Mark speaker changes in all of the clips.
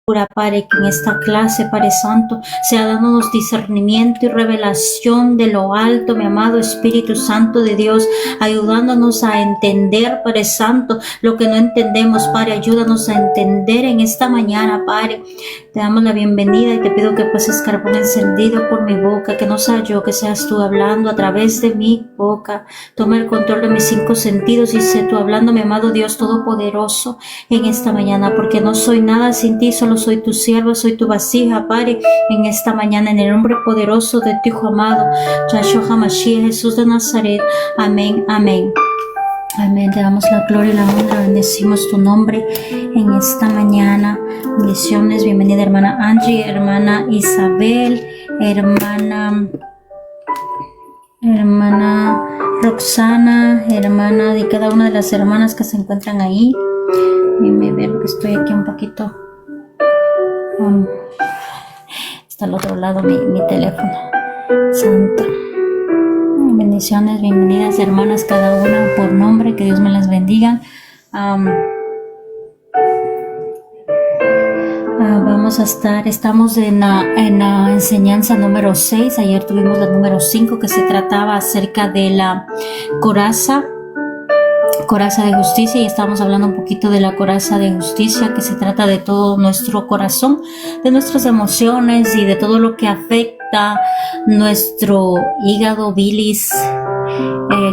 Speaker 1: Padre, que en esta clase, Padre Santo, sea dándonos discernimiento y revelación de lo alto, mi amado Espíritu Santo de Dios, ayudándonos a entender, Padre Santo, lo que no entendemos, Padre, ayúdanos a entender en esta mañana, Padre. Te damos la bienvenida y te pido que pases carbón encendido por mi boca, que no sea yo, que seas tú hablando a través de mi boca. Toma el control de mis 5 sentidos y sé tú hablando, mi amado Dios Todopoderoso, en esta mañana, porque no soy nada sin ti, solo soy tu sierva, soy tu vasija, Padre, en esta mañana, en el nombre poderoso de tu Hijo amado, Yahshua HaMashiach, Jesús de Nazaret. Amén, amén. Amén, te damos la gloria y la honra, bendecimos tu nombre en esta mañana. Bendiciones, bienvenida hermana Angie, hermana Isabel, hermana Roxana, hermana de cada una de las hermanas que se encuentran ahí. Déjenme ver que estoy aquí un poquito. Está al otro lado mi teléfono. Santo. Bendiciones, bienvenidas hermanas cada una por nombre, que Dios me las bendiga. Estamos en la enseñanza número 6. Ayer tuvimos la número 5, que se trataba acerca de la coraza de justicia, y estamos hablando un poquito de la coraza de justicia, que se trata de todo nuestro corazón, de nuestras emociones y de todo lo que afecta nuestro hígado, bilis,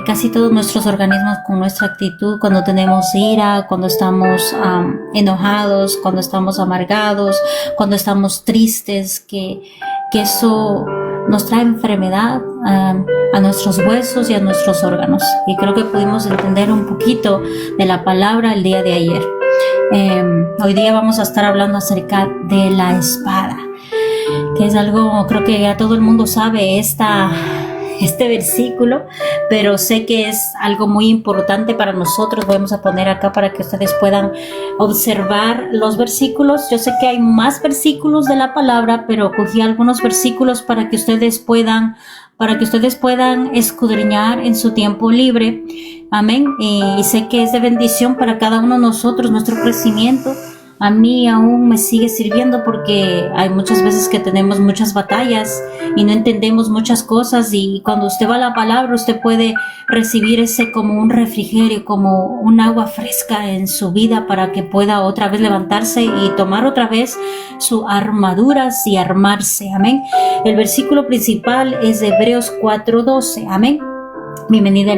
Speaker 1: casi todos nuestros organismos, con nuestra actitud, cuando tenemos ira, cuando estamos enojados, cuando estamos amargados, cuando estamos tristes, que eso nos trae enfermedad a nuestros huesos y a nuestros órganos. Y creo que pudimos entender un poquito de la palabra el día de ayer. Hoy día vamos a estar hablando acerca de la espada, que es algo, creo que ya todo el mundo sabe este versículo, pero sé que es algo muy importante para nosotros. Vamos a poner acá para que ustedes puedan observar los versículos. Yo sé que hay más versículos de la palabra, pero cogí algunos versículos para que ustedes puedan escudriñar en su tiempo libre. Amén. Y sé que es de bendición para cada uno de nosotros, nuestro crecimiento. A mí aún me sigue sirviendo, porque hay muchas veces que tenemos muchas batallas y no entendemos muchas cosas, y cuando usted va a la palabra, usted puede recibir ese como un refrigerio, como un agua fresca en su vida, para que pueda otra vez levantarse y tomar otra vez sus armaduras y armarse. Amén. El versículo principal es de Hebreos 4:12. Amén. Bienvenida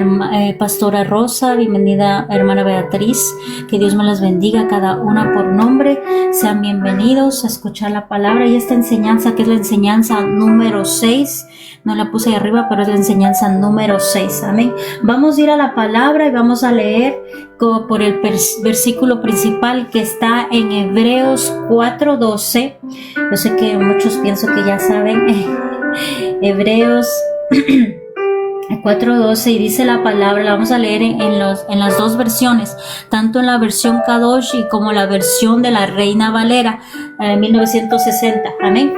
Speaker 1: Pastora Rosa, bienvenida hermana Beatriz, que Dios me las bendiga cada una por nombre. Sean bienvenidos a escuchar la palabra y esta enseñanza, que es la enseñanza número 6. No la puse ahí arriba, pero es la enseñanza número 6. Amén. Vamos a ir a la palabra y vamos a leer por el versículo principal, que está en Hebreos 4:12. Yo sé que muchos pienso que ya saben. Hebreos 4:12, y dice la palabra, la vamos a leer en las dos versiones, tanto en la versión Kadosh y como la versión de la Reina Valera 1960. Amén.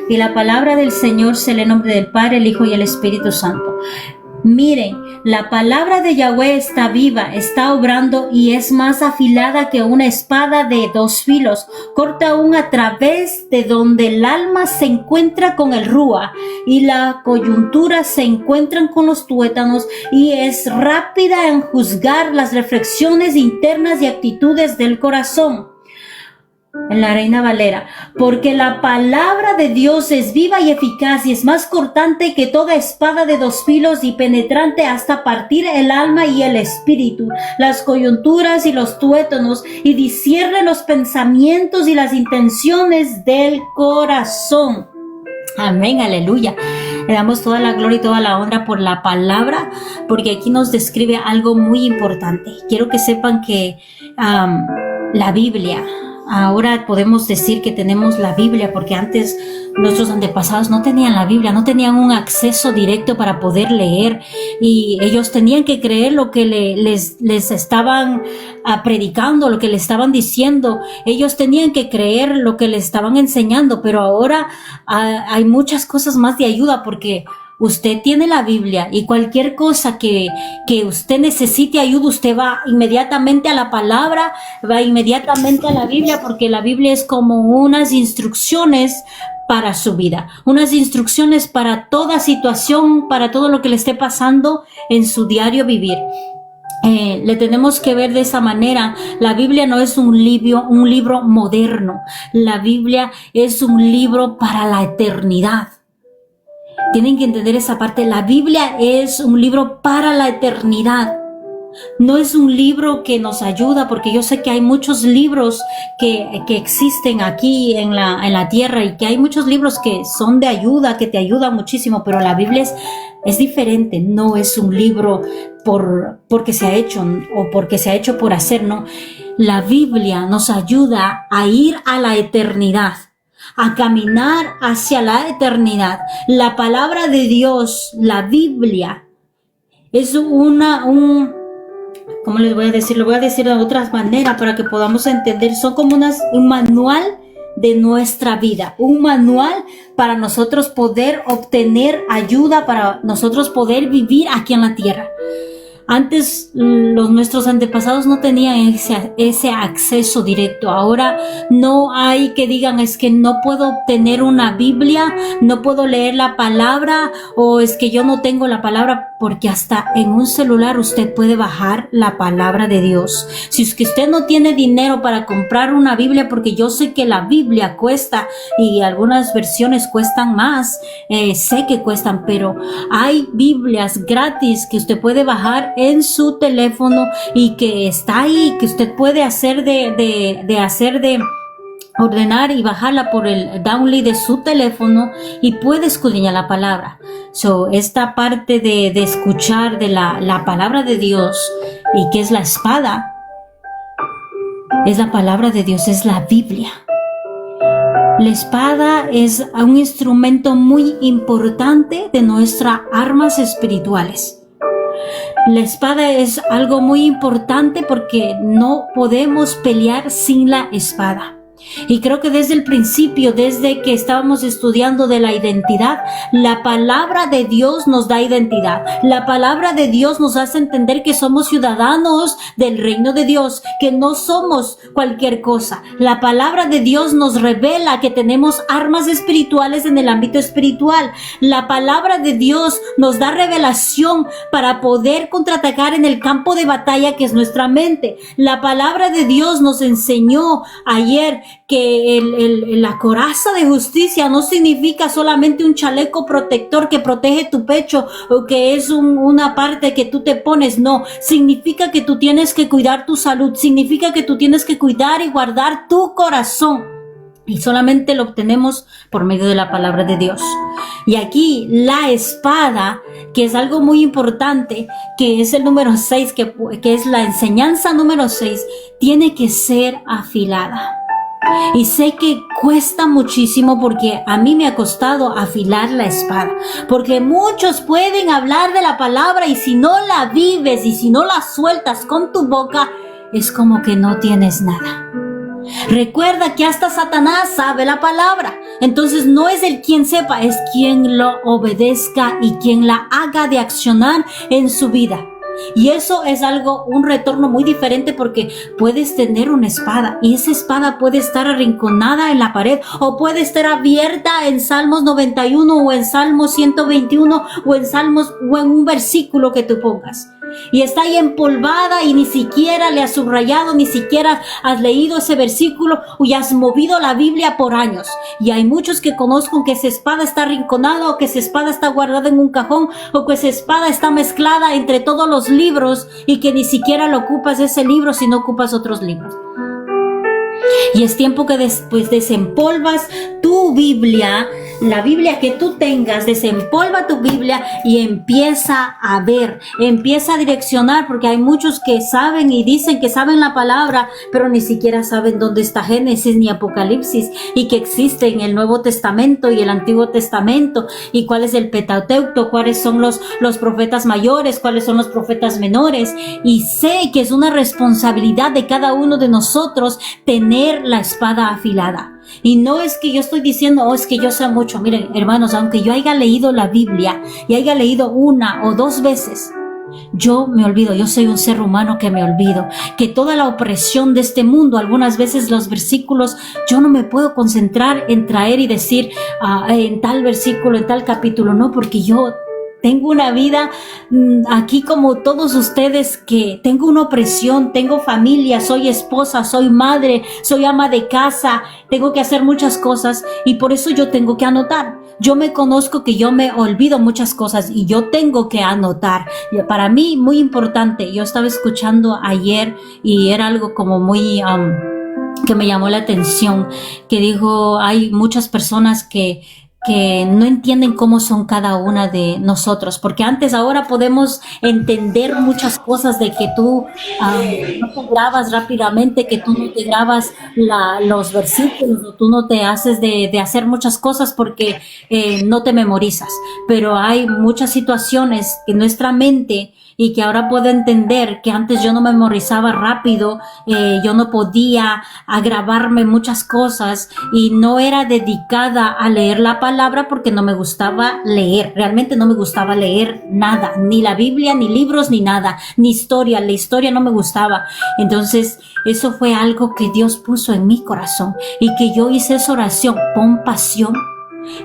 Speaker 1: Y la palabra del Señor se lee en nombre del Padre, el Hijo y el Espíritu Santo. Miren, la palabra de Yahweh está viva, está obrando y es más afilada que una espada de 2 filos. Corta aún a través de donde el alma se encuentra con el rúa y la coyuntura se encuentran con los tuétanos, y es rápida en juzgar las reflexiones internas y actitudes del corazón. En la Reina Valera, porque la palabra de Dios es viva y eficaz, y es más cortante que toda espada de 2 filos, y penetrante hasta partir el alma y el espíritu, las coyunturas y los tuétanos, y discierne los pensamientos y las intenciones del corazón. Amén, aleluya. Le damos toda la gloria y toda la honra por la palabra, porque aquí nos describe algo muy importante. Quiero que sepan que la Biblia, ahora podemos decir que tenemos la Biblia, porque antes nuestros antepasados no tenían la Biblia, no tenían un acceso directo para poder leer, y ellos tenían que creer lo que les estaban predicando, lo que les estaban diciendo. Ellos tenían que creer lo que les estaban enseñando, pero ahora hay muchas cosas más de ayuda, porque usted tiene la Biblia y cualquier cosa que usted necesite ayuda, usted va inmediatamente a la palabra, va inmediatamente a la Biblia, porque la Biblia es como unas instrucciones para su vida, unas instrucciones para toda situación, para todo lo que le esté pasando en su diario vivir. Le tenemos que ver de esa manera. La Biblia no es un libro moderno. La Biblia es un libro para la eternidad. Tienen que entender esa parte. La Biblia es un libro para la eternidad. No es un libro que nos ayuda, porque yo sé que hay muchos libros que existen aquí en la tierra, y que hay muchos libros que son de ayuda, que te ayudan muchísimo, pero la Biblia es diferente. No es un libro porque se ha hecho o porque se ha hecho por hacer, no. La Biblia nos ayuda a ir a la eternidad, a caminar hacia la eternidad. La palabra de Dios, la Biblia, es ¿cómo les voy a decir? Lo voy a decir de otras maneras para que podamos entender. Son como un manual de nuestra vida, un manual para nosotros poder obtener ayuda, para nosotros poder vivir aquí en la tierra. Antes nuestros antepasados no tenían ese acceso directo. Ahora no hay que digan, es que no puedo obtener una Biblia, no puedo leer la palabra, o es que yo no tengo la palabra, porque hasta en un celular usted puede bajar la palabra de Dios. Si es que usted no tiene dinero para comprar una Biblia, porque yo sé que la Biblia cuesta y algunas versiones cuestan más, sé que cuestan, pero hay Biblias gratis que usted puede bajar en su teléfono y que está ahí, que usted puede hacer ordenar y bajarla por el download de su teléfono, y puede escudriñar la palabra. Esta parte de escuchar de la palabra de Dios, y que es la espada, es la palabra de Dios, es la Biblia. La espada es un instrumento muy importante de nuestras armas espirituales. La espada es algo muy importante porque no podemos pelear sin la espada. Y creo que desde el principio, desde que estábamos estudiando de la identidad, la palabra de Dios nos da identidad. La palabra de Dios nos hace entender que somos ciudadanos del reino de Dios, que no somos cualquier cosa. La palabra de Dios nos revela que tenemos armas espirituales en el ámbito espiritual. La palabra de Dios nos da revelación para poder contraatacar en el campo de batalla, que es nuestra mente. La palabra de Dios nos enseñó ayer que la coraza de justicia no significa solamente un chaleco protector que protege tu pecho, o que es una parte que tú te pones. No, significa que tú tienes que cuidar tu salud, significa que tú tienes que cuidar y guardar tu corazón. Y solamente lo obtenemos por medio de la palabra de Dios. Y aquí la espada, que es algo muy importante, que es el número 6, que es la enseñanza número 6, tiene que ser afilada. Y sé que cuesta muchísimo, porque a mí me ha costado afilar la espada, porque muchos pueden hablar de la palabra, y si no la vives y si no la sueltas con tu boca, es como que no tienes nada. Recuerda que hasta Satanás sabe la palabra. Entonces no es el quien sepa, es quien lo obedezca y quien la haga de accionar en su vida. Y eso es un retorno muy diferente, porque puedes tener una espada y esa espada puede estar arrinconada en la pared, o puede estar abierta en Salmos 91 o en Salmos 121 o en un versículo que tú pongas. Y está ahí empolvada y ni siquiera le has subrayado, ni siquiera has leído ese versículo, o ya has movido la Biblia por años. Y hay muchos que conozco que esa espada está arrinconada, o que esa espada está guardada en un cajón, o que esa espada está mezclada entre todos los libros, y que ni siquiera lo ocupas ese libro si no ocupas otros libros. Y es tiempo que después desempolvas tu Biblia, la Biblia que tú tengas, desempolva tu Biblia y empieza a ver, empieza a direccionar, porque hay muchos que saben y dicen que saben la palabra, pero ni siquiera saben dónde está Génesis ni Apocalipsis, y que existen el Nuevo Testamento y el Antiguo Testamento, y cuál es el Pentateuco, cuáles son los profetas mayores, cuáles son los profetas menores. Y sé que es una responsabilidad de cada uno de nosotros tener la espada afilada. Y no es que yo estoy diciendo, oh, es que yo sé mucho. Miren, hermanos, aunque yo haya leído la Biblia y haya leído 1 o 2 veces, yo me olvido, yo soy un ser humano que me olvido, que toda la opresión de este mundo, algunas veces los versículos, yo no me puedo concentrar en traer y decir en tal versículo, en tal capítulo, no, porque yo tengo una vida aquí como todos ustedes, que tengo una opresión, tengo familia, soy esposa, soy madre, soy ama de casa, tengo que hacer muchas cosas y por eso yo tengo que anotar. Yo me conozco que yo me olvido muchas cosas y yo tengo que anotar. Y para mí, muy importante, yo estaba escuchando ayer y era algo como muy que me llamó la atención, que dijo, hay muchas personas que no entienden cómo son cada una de nosotros, porque ahora podemos entender muchas cosas de que tú no te grabas rápidamente, que tú no te grabas los versículos, o tú no te haces de hacer muchas cosas porque no te memorizas, pero hay muchas situaciones que nuestra mente, y que ahora puedo entender que antes yo no memorizaba rápido, yo no podía grabarme muchas cosas y no era dedicada a leer la palabra porque no me gustaba leer, realmente no me gustaba leer nada, ni la Biblia, ni libros, ni nada, ni historia, la historia no me gustaba. Entonces eso fue algo que Dios puso en mi corazón y que yo hice esa oración: pon pasión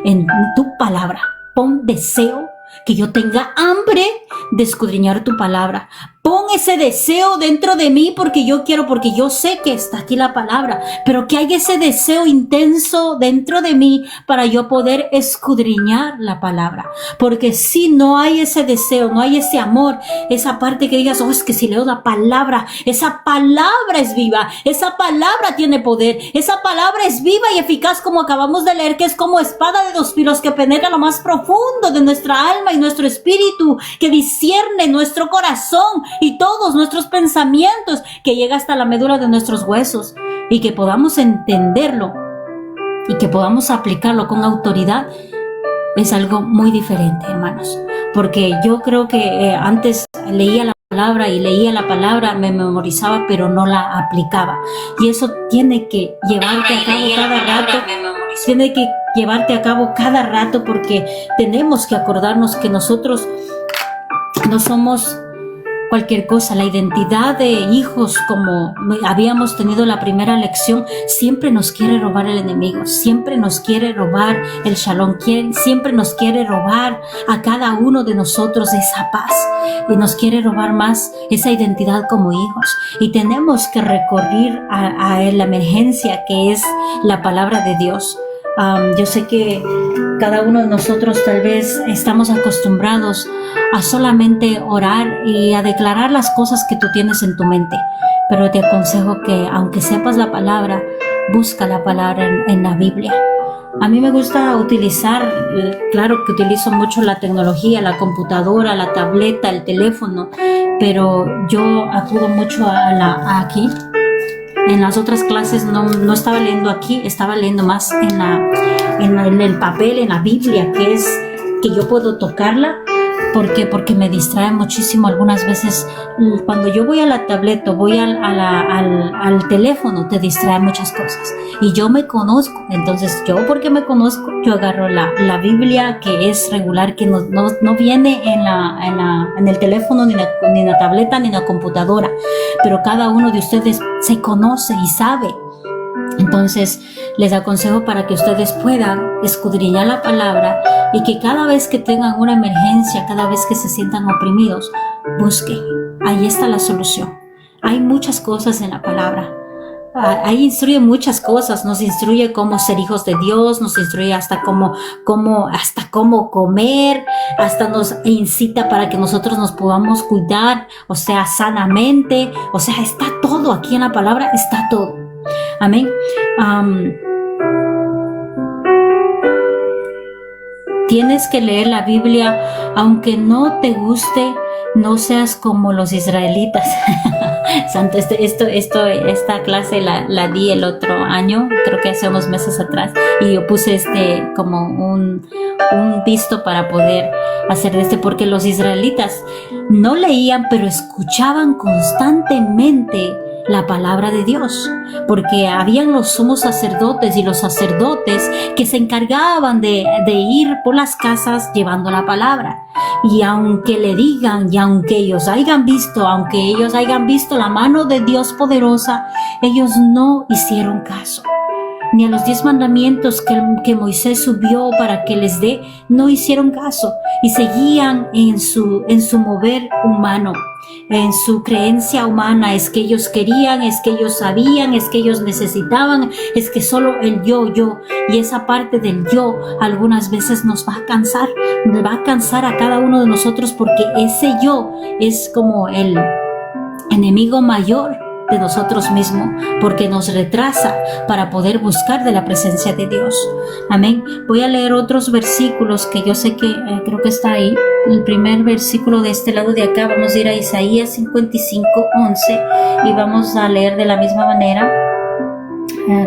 Speaker 1: en tu palabra, pon deseo, que yo tenga hambre de escudriñar tu palabra. Pon ese deseo dentro de mí porque yo quiero, porque yo sé que está aquí la palabra, pero que hay ese deseo intenso dentro de mí para yo poder escudriñar la palabra. Porque si no hay ese deseo, no hay ese amor, esa parte que digas, oh, es que si leo la palabra, esa palabra es viva, esa palabra tiene poder, esa palabra es viva y eficaz, como acabamos de leer, que es como espada de 2 filos que penetra lo más profundo de nuestra alma y nuestro espíritu, que discierne nuestro corazón y todos nuestros pensamientos, que llega hasta la médula de nuestros huesos, y que podamos entenderlo y que podamos aplicarlo con autoridad. Es algo muy diferente, hermanos, porque yo creo que antes leía la palabra, me memorizaba, pero no la aplicaba, y eso tiene que llevarte a cabo cada rato. Tiene que llevarte a cabo cada rato, porque tenemos que acordarnos que nosotros no somos cualquier cosa. La identidad de hijos, como habíamos tenido la primera lección, siempre nos quiere robar el enemigo, siempre nos quiere robar el shalom, siempre nos quiere robar a cada uno de nosotros esa paz, y nos quiere robar más esa identidad como hijos, y tenemos que recurrir a la emergencia que es la palabra de Dios. Yo sé que cada uno de nosotros tal vez estamos acostumbrados a solamente orar y a declarar las cosas que tú tienes en tu mente, pero te aconsejo que, aunque sepas la palabra, busca la palabra en la Biblia. A mí me gusta utilizar, claro que utilizo mucho la tecnología, la computadora, la tableta, el teléfono, pero yo acudo mucho aquí. En las otras clases no estaba leyendo aquí, estaba leyendo más en el papel, en la Biblia, que es que yo puedo tocarla. ¿Por qué? Porque me distrae muchísimo algunas veces. Cuando yo voy a la tableta, voy al teléfono, te distrae muchas cosas. Y yo me conozco, entonces porque me conozco, yo agarro la Biblia, que es regular, que no viene en el teléfono, ni en la tableta, ni en la computadora. Pero cada uno de ustedes se conoce y sabe. Entonces les aconsejo para que ustedes puedan escudriñar la palabra, y que cada vez que tengan una emergencia, cada vez que se sientan oprimidos, busquen. Ahí está la solución. Hay muchas cosas en la palabra. Ahí instruye muchas cosas, nos instruye cómo ser hijos de Dios, nos instruye hasta cómo comer, hasta nos incita para que nosotros nos podamos cuidar, o sea, sanamente, o sea, está todo aquí en la palabra, está todo. Amén. Tienes que leer la Biblia, aunque no te guste, no seas como los israelitas. Santo, esta clase la di el otro año, creo que hace unos meses atrás, y yo puse como un visto para poder hacer porque los israelitas no leían, pero escuchaban constantemente la palabra de Dios, porque habían los sumos sacerdotes y los sacerdotes que se encargaban de ir por las casas llevando la palabra. Y aunque le digan y aunque ellos hayan visto la mano de Dios poderosa, ellos no hicieron caso. Ni a los 10 mandamientos que Moisés subió para que les dé, no hicieron caso y seguían en su mover humano, en su creencia humana. Es que ellos querían, es que ellos sabían, es que ellos necesitaban, es que solo el yo. Y esa parte del yo algunas veces nos va a cansar a cada uno de nosotros, porque ese yo es como el enemigo mayor de nosotros mismos, porque nos retrasa para poder buscar de la presencia de Dios. Amén. Voy a leer otros versículos que yo sé que creo que está ahí. El primer versículo de este lado de acá, vamos a ir a Isaías 55:11 y vamos a leer de la misma manera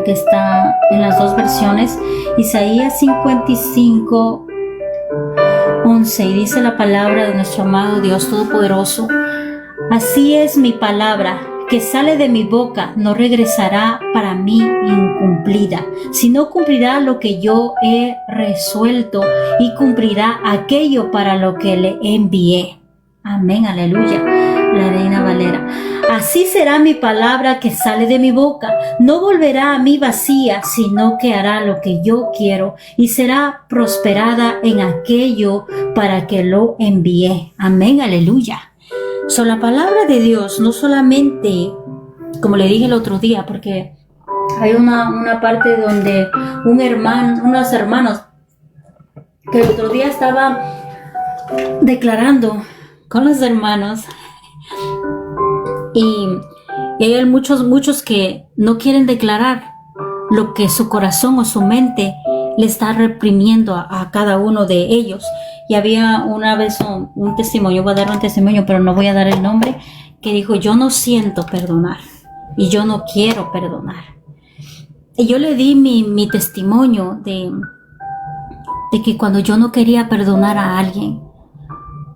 Speaker 1: que está en las dos versiones. Isaías 55:11, y dice la palabra de nuestro amado Dios Todopoderoso: así es mi palabra que sale de mi boca, no regresará para mí incumplida, sino cumplirá lo que yo he resuelto y cumplirá aquello para lo que le envié. Amén, aleluya. La Reina Valera. Así será mi palabra que sale de mi boca, no volverá a mí vacía, sino que hará lo que yo quiero y será prosperada en aquello para que lo envié. Amén, aleluya. La palabra de Dios no solamente, como le dije el otro día, porque hay una parte donde unos hermanos, que el otro día estaba declarando con los hermanos, y hay muchos que no quieren declarar lo que su corazón o su mente le está reprimiendo a cada uno de ellos. Y había una vez un testimonio, voy a dar un testimonio, pero no voy a dar el nombre, que dijo: yo no siento perdonar y yo no quiero perdonar. Y yo le di mi testimonio de que cuando yo no quería perdonar a alguien,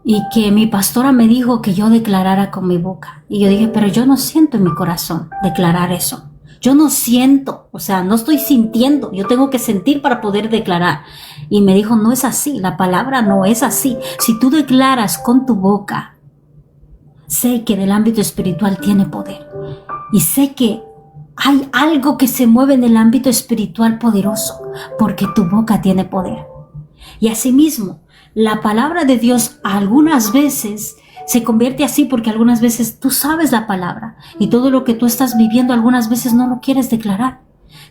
Speaker 1: y que mi pastora me dijo que yo declarara con mi boca. Y yo dije: pero yo no siento en mi corazón declarar eso. Yo no siento, o sea, no estoy sintiendo. Yo tengo que sentir para poder declarar. Y me dijo: no es así, la palabra no es así. Si tú declaras con tu boca, sé que del ámbito espiritual tiene poder. Y sé que hay algo que se mueve en el ámbito espiritual poderoso, porque tu boca tiene poder. Y asimismo, la palabra de Dios algunas veces se convierte así, porque algunas veces tú sabes la palabra y todo lo que tú estás viviendo algunas veces no lo quieres declarar.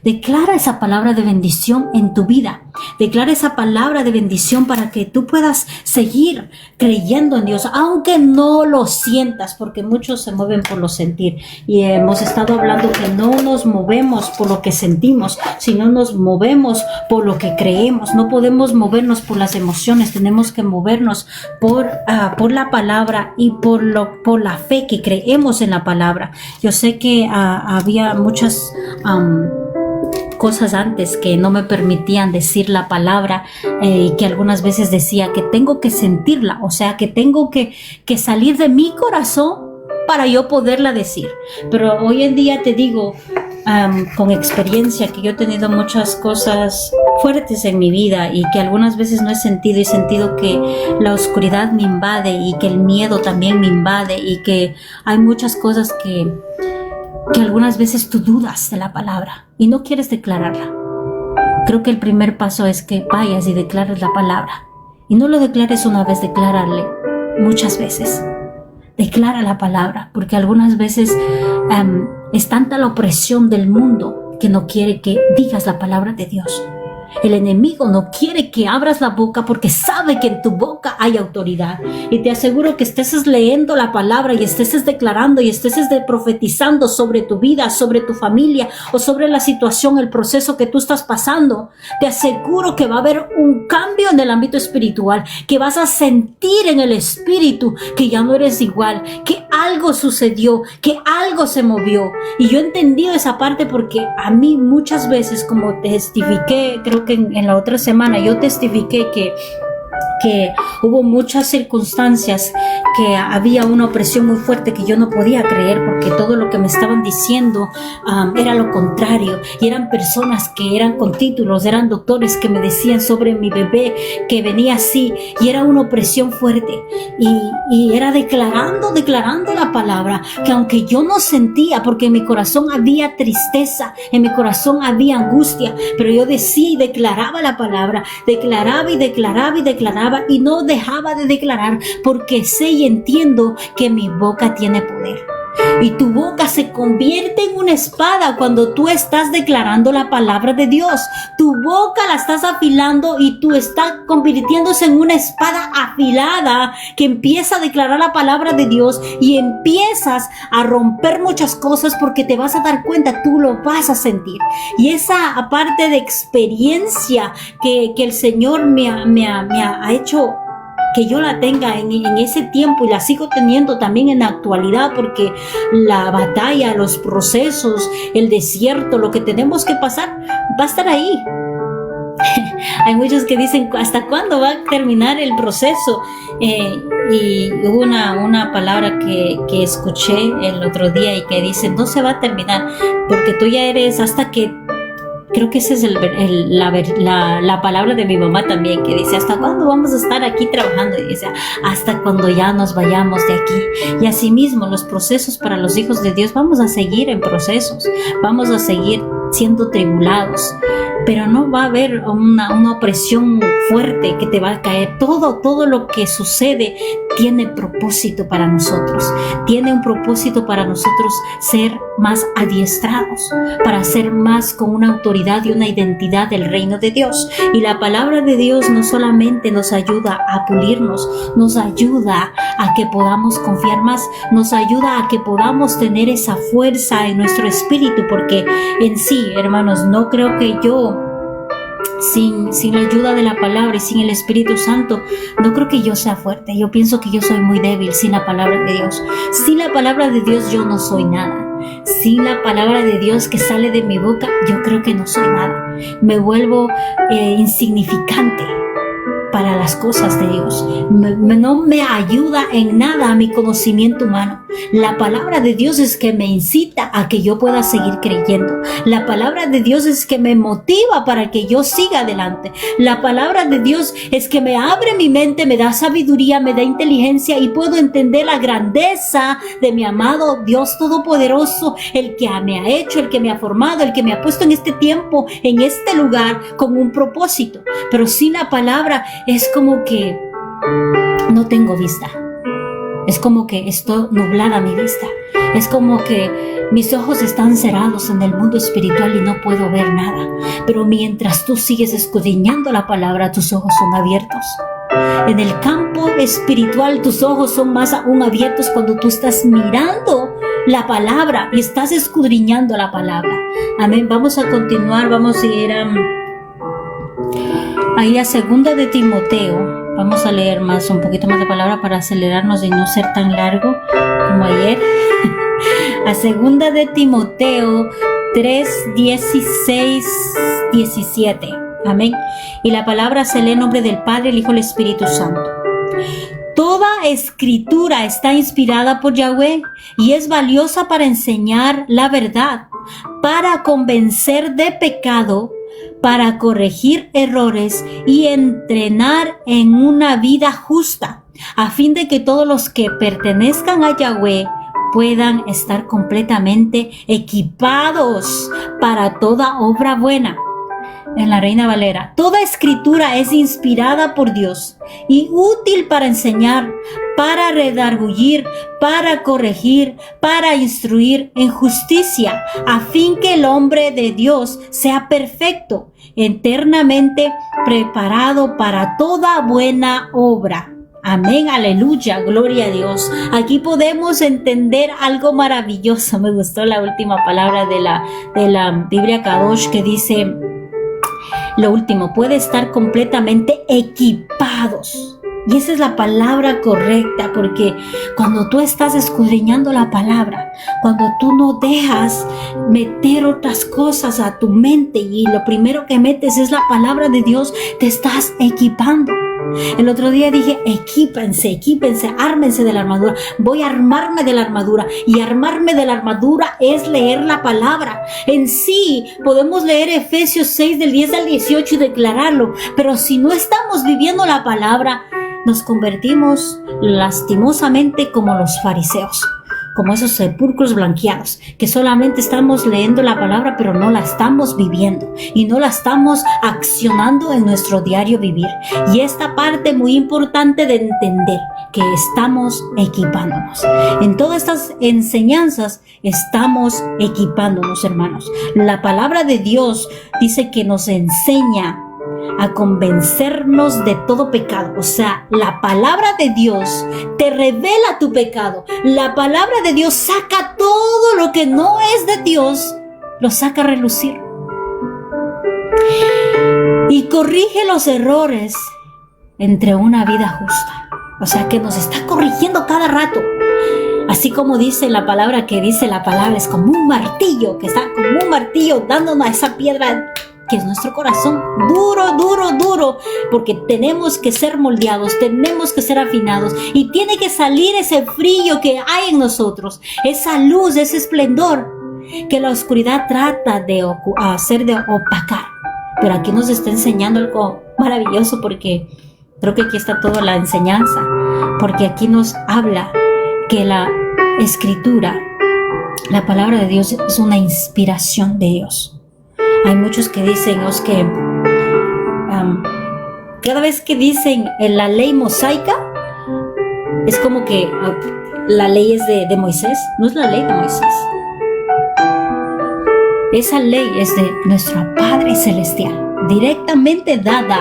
Speaker 1: Declara esa palabra de bendición en tu vida. Declara esa palabra de bendición para que tú puedas seguir creyendo en Dios, aunque no lo sientas, porque muchos se mueven por lo sentir. Y hemos estado hablando que no nos movemos por lo que sentimos, sino nos movemos por lo que creemos. No podemos movernos por las emociones, tenemos que movernos por la palabra y por la fe que creemos en la palabra. Yo sé que había muchas cosas antes que no me permitían decir la palabra, y que algunas veces decía que tengo que sentirla, o sea, que tengo que salir de mi corazón para yo poderla decir. Pero hoy en día te digo, con experiencia, que yo he tenido muchas cosas fuertes en mi vida y que algunas veces no he sentido que la oscuridad me invade y que el miedo también me invade y que hay muchas cosas que algunas veces tú dudas de la palabra y no quieres declararla. Creo que el primer paso es que vayas y declares la palabra. Y no lo declares una vez, declárale muchas veces. Declara la palabra, porque algunas veces es tanta la opresión del mundo que no quiere que digas la palabra de Dios. El enemigo no quiere que abras la boca porque sabe que en tu boca hay autoridad. Y te aseguro que estés leyendo la palabra y estés declarando y estés profetizando sobre tu vida, sobre tu familia o sobre la situación, el proceso que tú estás pasando. Te aseguro que va a haber un cambio en el ámbito espiritual, que vas a sentir en el espíritu que ya no eres igual, que algo sucedió, que algo se movió. Y yo he entendido esa parte porque a mí muchas veces, como testifiqué, creo que en la otra semana yo testifiqué que que hubo muchas circunstancias, que había una opresión muy fuerte que yo no podía creer, porque todo lo que me estaban diciendo era lo contrario, y eran personas que eran con títulos, eran doctores que me decían sobre mi bebé que venía así, y era una opresión fuerte, y era declarando la palabra, que aunque yo no sentía, porque en mi corazón había tristeza, en mi corazón había angustia, pero yo decía y declaraba la palabra, declaraba y declaraba y declaraba, y no dejaba de declarar, porque sé y entiendo que mi boca tiene poder. Y tu boca se convierte en una espada cuando tú estás declarando la palabra de Dios. Tu boca la estás afilando y tú estás convirtiéndose en una espada afilada que empieza a declarar la palabra de Dios, y empiezas a romper muchas cosas, porque te vas a dar cuenta, tú lo vas a sentir. Y esa aparte de experiencia que el Señor me ha hecho que yo la tenga en ese tiempo, y la sigo teniendo también en la actualidad, porque la batalla, los procesos, el desierto, lo que tenemos que pasar va a estar ahí. Hay muchos que dicen, ¿hasta cuándo va a terminar el proceso? Y hubo una palabra que escuché el otro día, y que dice, no se va a terminar, porque tú ya eres hasta que... Creo que esa es la palabra de mi mamá también, que dice, ¿hasta cuándo vamos a estar aquí trabajando? Y dice, hasta cuando ya nos vayamos de aquí. Y asimismo, los procesos para los hijos de Dios, vamos a seguir en procesos, vamos a seguir siendo tribulados, pero no va a haber una opresión fuerte que te va a caer. Todo lo que sucede tiene propósito para nosotros, tiene un propósito para nosotros ser más adiestrados, para ser más con una autoridad y una identidad del reino de Dios. Y la palabra de Dios no solamente nos ayuda a pulirnos, nos ayuda a que podamos confiar más, nos ayuda a que podamos tener esa fuerza en nuestro espíritu, porque en sí, hermanos, no creo que yo sin la ayuda de la palabra y sin el Espíritu Santo, no creo que yo sea fuerte. Yo pienso que yo soy muy débil sin la palabra de Dios. Sin la palabra de Dios yo no soy nada. Sin la palabra de Dios que sale de mi boca, yo creo que no soy nada. Me vuelvo insignificante para las cosas de Dios. No me ayuda en nada a mi conocimiento humano. La palabra de Dios es que me incita a que yo pueda seguir creyendo. La palabra de Dios es que me motiva para que yo siga adelante. La palabra de Dios es que me abre mi mente, me da sabiduría, me da inteligencia, y puedo entender la grandeza de mi amado Dios Todopoderoso, el que me ha hecho, el que me ha formado, el que me ha puesto en este tiempo, en este lugar, con un propósito. Pero sin la palabra es como que no tengo vista. Es como que estoy nublada mi vista. Es como que mis ojos están cerrados en el mundo espiritual y no puedo ver nada. Pero mientras tú sigues escudriñando la palabra, tus ojos son abiertos. En el campo espiritual, tus ojos son más aún abiertos cuando tú estás mirando la palabra y estás escudriñando la palabra. Amén. Vamos a continuar. Vamos a ir ahí a 2 de Timoteo. Vamos a leer un poquito más de palabra para acelerarnos y no ser tan largo como ayer. A 2 de Timoteo 3, 16, 17. Amén. Y la palabra se lee en nombre del Padre, el Hijo y el Espíritu Santo. Toda escritura está inspirada por Yahweh y es valiosa para enseñar la verdad, para convencer de pecado, para corregir errores y entrenar en una vida justa, a fin de que todos los que pertenezcan a Yahweh puedan estar completamente equipados para toda obra buena. En la Reina Valera, toda escritura es inspirada por Dios y útil para enseñar, para redarguir, para corregir, para instruir en justicia, a fin que el hombre de Dios sea perfecto, eternamente preparado para toda buena obra. Amén, aleluya, gloria a Dios. Aquí podemos entender algo maravilloso. Me gustó la última palabra de la Biblia Kadosh, que dice lo último: puede estar completamente equipados. Y esa es la palabra correcta, porque cuando tú estás escudriñando la palabra, cuando tú no dejas meter otras cosas a tu mente y lo primero que metes es la palabra de Dios, te estás equipando. El otro día dije, equípense, ármense de la armadura. Voy a armarme de la armadura, y armarme de la armadura es leer la palabra. En sí, podemos leer Efesios 6 del 10 al 18 y declararlo, pero si no estamos viviendo la palabra, nos convertimos lastimosamente como los fariseos, como esos sepulcros blanqueados, que solamente estamos leyendo la palabra, pero no la estamos viviendo y no la estamos accionando en nuestro diario vivir. Y esta parte muy importante de entender que estamos equipándonos. En todas estas enseñanzas estamos equipándonos, hermanos. La palabra de Dios dice que nos enseña a convencernos de todo pecado. O sea, la palabra de Dios te revela tu pecado. La palabra de Dios saca todo lo que no es de Dios, lo saca a relucir. Y corrige los errores entre una vida justa. O sea, que nos está corrigiendo cada rato. Así como dice la palabra, es como un martillo, que está como un martillo dándonos a esa piedra que es nuestro corazón, duro, porque tenemos que ser moldeados, tenemos que ser afinados, y tiene que salir ese brillo que hay en nosotros, esa luz, ese esplendor que la oscuridad trata de opacar. Pero aquí nos está enseñando algo maravilloso, porque creo que aquí está toda la enseñanza, porque aquí nos habla que la Escritura, la palabra de Dios, es una inspiración de Dios. Hay muchos que dicen que cada vez que dicen la ley mosaica, es como que la ley es de Moisés. No es la ley de Moisés. Esa ley es de nuestro Padre Celestial, directamente dada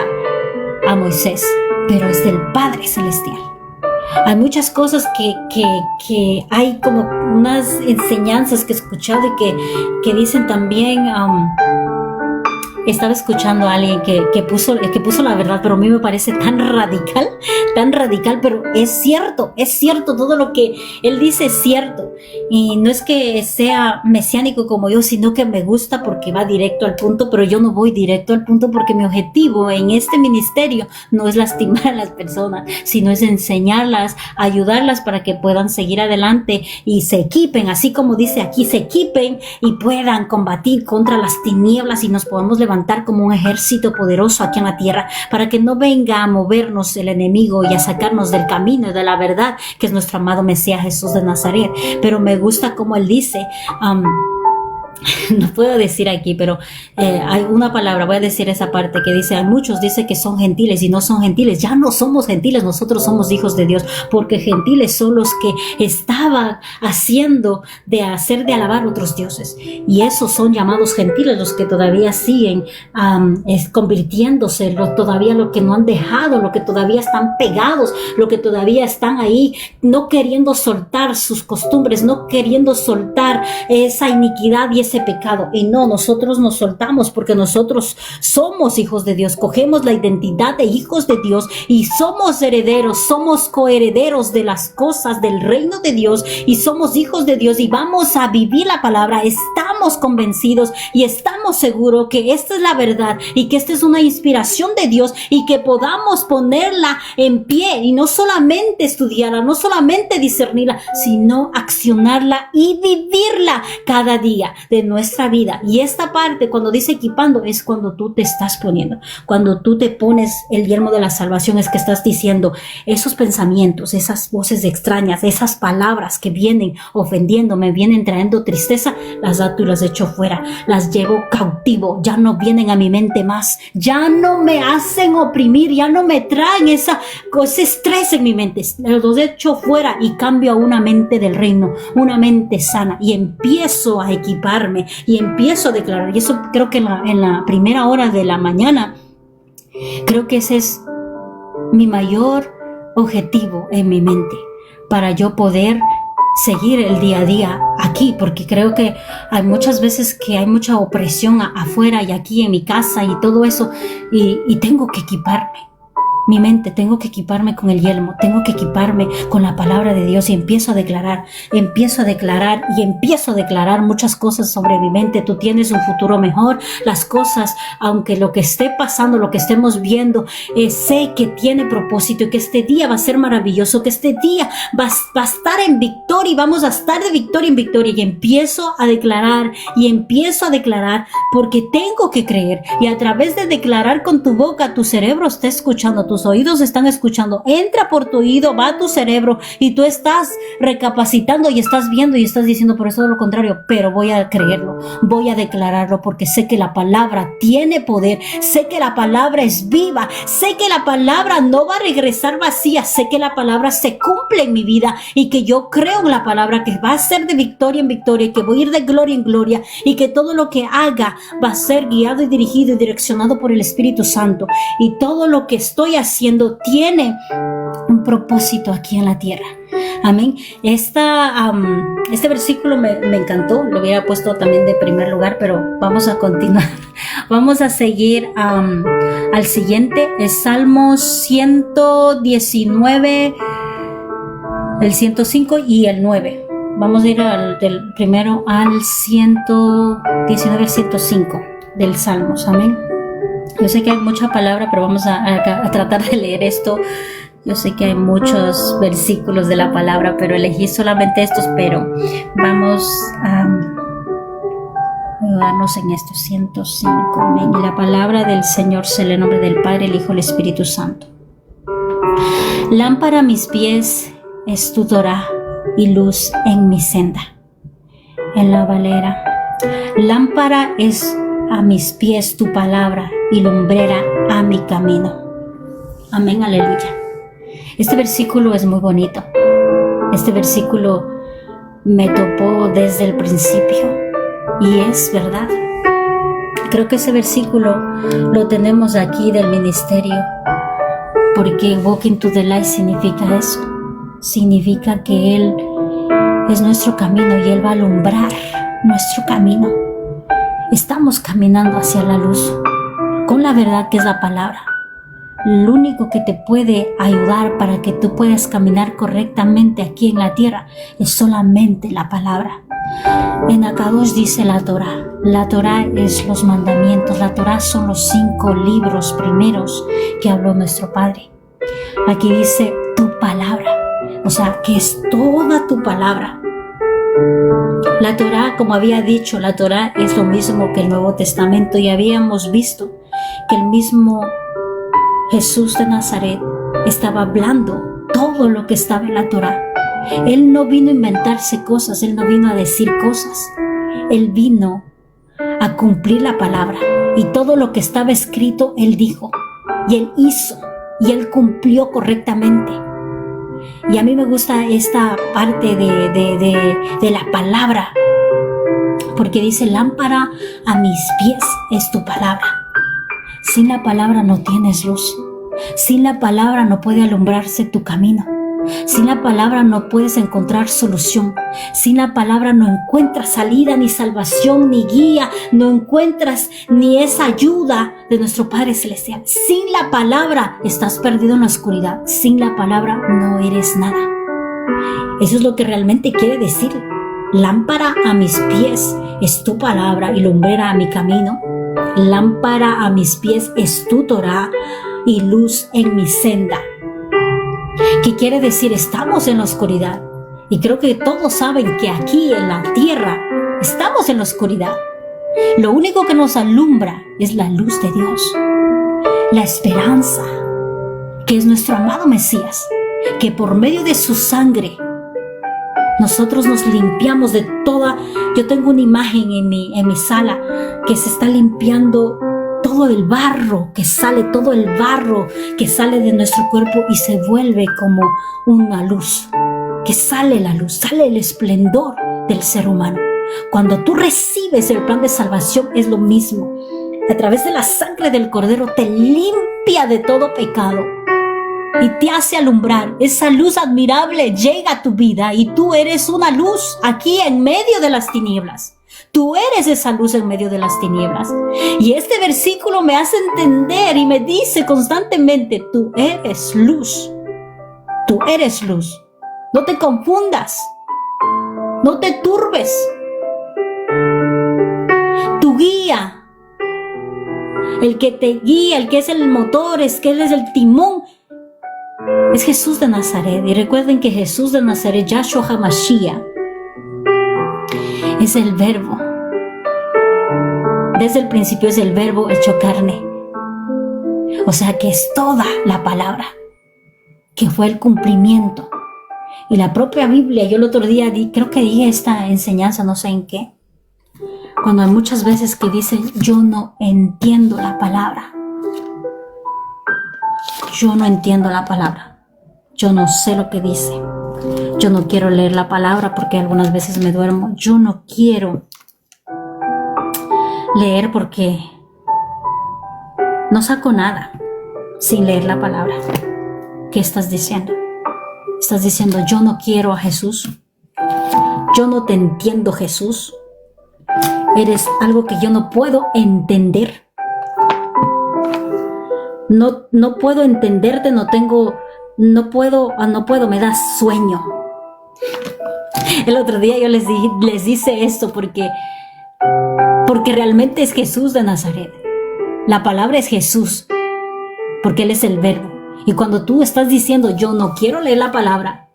Speaker 1: a Moisés, pero es del Padre Celestial. Hay muchas cosas que hay como unas enseñanzas que he escuchado y que dicen también. Estaba escuchando a alguien que puso la verdad, pero a mí me parece tan radical, pero es cierto, todo lo que él dice es cierto. Y no es que sea mesiánico como yo, sino que me gusta porque va directo al punto, pero yo no voy directo al punto porque mi objetivo en este ministerio no es lastimar a las personas, sino es enseñarlas, ayudarlas para que puedan seguir adelante y se equipen, así como dice aquí, se equipen y puedan combatir contra las tinieblas y nos podamos levantar como un ejército poderoso aquí en la tierra, para que no venga a movernos el enemigo y a sacarnos del camino de la verdad, que es nuestro amado Mesías Jesús de Nazaret. Pero me gusta como él dice, no puedo decir aquí, pero hay una palabra, voy a decir esa parte que dice, hay muchos dicen que son gentiles y no son gentiles. Ya no somos gentiles, nosotros somos hijos de Dios, porque gentiles son los que estaban haciendo de alabar otros dioses, y esos son llamados gentiles, los que todavía siguen convirtiéndose, todavía lo que no han dejado, lo que todavía están pegados, lo que todavía están ahí, no queriendo soltar sus costumbres, no queriendo soltar esa iniquidad y ese pecado. Y no, nosotros nos soltamos porque nosotros somos hijos de Dios, cogemos la identidad de hijos de Dios y somos herederos, somos coherederos de las cosas del reino de Dios, y somos hijos de Dios y vamos a vivir la palabra. Estamos convencidos y estamos seguros que esta es la verdad y que esta es una inspiración de Dios, y que podamos ponerla en pie y no solamente estudiarla, no solamente discernirla, sino accionarla y vivirla cada día de nuestra vida. Y esta parte, cuando dice equipando, es cuando tú te estás poniendo, cuando tú te pones el yelmo de la salvación, es que estás diciendo esos pensamientos, esas voces extrañas, esas palabras que vienen ofendiéndome, vienen trayendo tristeza, las ato y las echo fuera, las llevo cautivo, ya no vienen a mi mente más, ya no me hacen oprimir, ya no me traen ese estrés en mi mente, los echo fuera y cambio a una mente del reino, una mente sana, y empiezo a equiparme y empiezo a declarar. Y eso creo que en la primera hora de la mañana, creo que ese es mi mayor objetivo en mi mente, para yo poder seguir el día a día aquí, porque creo que hay muchas veces que hay mucha opresión afuera y aquí en mi casa y todo eso, y tengo que equiparme. mi mente, tengo que equiparme con el yelmo, tengo que equiparme con la palabra de Dios y empiezo a declarar muchas cosas sobre mi mente. Tú tienes un futuro mejor. Las cosas, aunque lo que esté pasando, lo que estemos viendo, sé que tiene propósito y que este día va a ser maravilloso, que este día va a estar en victoria y vamos a estar de victoria en victoria. Y empiezo a declarar porque tengo que creer. Y a través de declarar con tu boca, tu cerebro está escuchando, tus oídos están escuchando, entra por tu oído, va a tu cerebro y tú estás recapacitando y estás viendo y estás diciendo, por eso lo contrario, pero voy a creerlo, voy a declararlo porque sé que la palabra tiene poder, sé que la palabra es viva, sé que la palabra no va a regresar vacía, sé que la palabra se cumple en mi vida y que yo creo en la palabra que va a ser de victoria en victoria y que voy a ir de gloria en gloria y que todo lo que haga va a ser guiado y dirigido y direccionado por el Espíritu Santo y todo lo que estoy haciendo tiene un propósito aquí en la tierra. Amén. Este versículo me encantó, lo hubiera puesto también de primer lugar, pero vamos a continuar. Vamos a seguir al siguiente, es Salmos 119, el 105 y el 9. Vamos a ir del primero al 119, al 105 del Salmos. Amén. Yo sé que hay mucha palabra, pero vamos a tratar de leer esto. Yo sé que hay muchos versículos de la palabra, pero elegí solamente estos, pero vamos a ayudarnos en estos 105. Amén. Y la palabra del Señor se le nombre del Padre, el Hijo, el Espíritu Santo. Lámpara a mis pies es tu Torá y luz en mi senda. En la Valera. Lámpara es a mis pies tu palabra y lumbrera a mi camino. Amén, aleluya. Este versículo es muy bonito. Este versículo me topó desde el principio y es verdad. Creo que ese versículo lo tenemos aquí del ministerio porque Walking to the Light significa eso. Significa que Él es nuestro camino y Él va a alumbrar nuestro camino. Estamos caminando hacia la luz con la verdad que es la palabra. Lo único que te puede ayudar para que tú puedas caminar correctamente aquí en la tierra es solamente la palabra. En Akadosh dice la Torá. La Torá es los mandamientos. La Torá son los 5 libros primeros que habló nuestro Padre. Aquí dice tu palabra. O sea, que es toda tu palabra. La Torá, como había dicho, la Torá es lo mismo que el Nuevo Testamento y habíamos visto que el mismo Jesús de Nazaret estaba hablando todo lo que estaba en la Torá. Él no vino a inventarse cosas, Él no vino a decir cosas. Él vino a cumplir la palabra y todo lo que estaba escrito Él dijo y Él hizo y Él cumplió correctamente. Y a mí me gusta esta parte de la palabra porque dice lámpara a mis pies es tu palabra. Sin la palabra no tienes luz. Sin la palabra no puede alumbrarse tu camino. Sin la palabra no puedes encontrar solución. Sin la palabra no encuentras salida, ni salvación, ni guía. No encuentras ni esa ayuda de nuestro Padre Celestial. Sin la palabra estás perdido en la oscuridad. Sin la palabra no eres nada. Eso es lo que realmente quiere decir. Lámpara a mis pies es tu palabra y lumbrera a mi camino. Lámpara a mis pies es tu Torá y luz en mi senda. ¿Qué quiere decir? Estamos en la oscuridad. Y creo que todos saben que aquí en la tierra estamos en la oscuridad. Lo único que nos alumbra es la luz de Dios. La esperanza, que es nuestro amado Mesías, que por medio de su sangre nosotros nos limpiamos de toda. Yo tengo una imagen en mi sala que se está limpiando todo el barro que sale, todo el barro que sale de nuestro cuerpo y se vuelve como una luz. Que sale la luz, sale el esplendor del ser humano. Cuando tú recibes el plan de salvación es lo mismo. A través de la sangre del Cordero te limpia de todo pecado y te hace alumbrar. Esa luz admirable llega a tu vida y tú eres una luz aquí en medio de las tinieblas. Tú eres esa luz en medio de las tinieblas. Y este versículo me hace entender y me dice constantemente, tú eres luz. Tú eres luz. No te confundas. No te turbes. Tu guía, el que te guía, el que es el motor, es que Él es el timón, es Jesús de Nazaret. Y recuerden que Jesús de Nazaret, Yahshua HaMashiach, es el verbo. Desde el principio es el verbo hecho carne. O sea que es toda la palabra, que fue el cumplimiento. Y la propia Biblia, yo el otro día creo que di esta enseñanza, no sé en qué, cuando hay muchas veces que dicen, yo no entiendo la palabra. Yo no entiendo la palabra. Yo no sé lo que dice. Yo no quiero leer la palabra porque algunas veces me duermo. Yo no quiero leer porque no saco nada sin leer la palabra. ¿Qué estás diciendo? Estás diciendo, yo no quiero a Jesús. Yo no te entiendo, Jesús. Eres algo que yo no puedo entender. No puedo entenderte, no puedo, me da sueño. El otro día yo les hice esto porque realmente es Jesús de Nazaret. La palabra es Jesús, porque Él es el verbo. Y cuando tú estás diciendo, yo no quiero leer la palabra,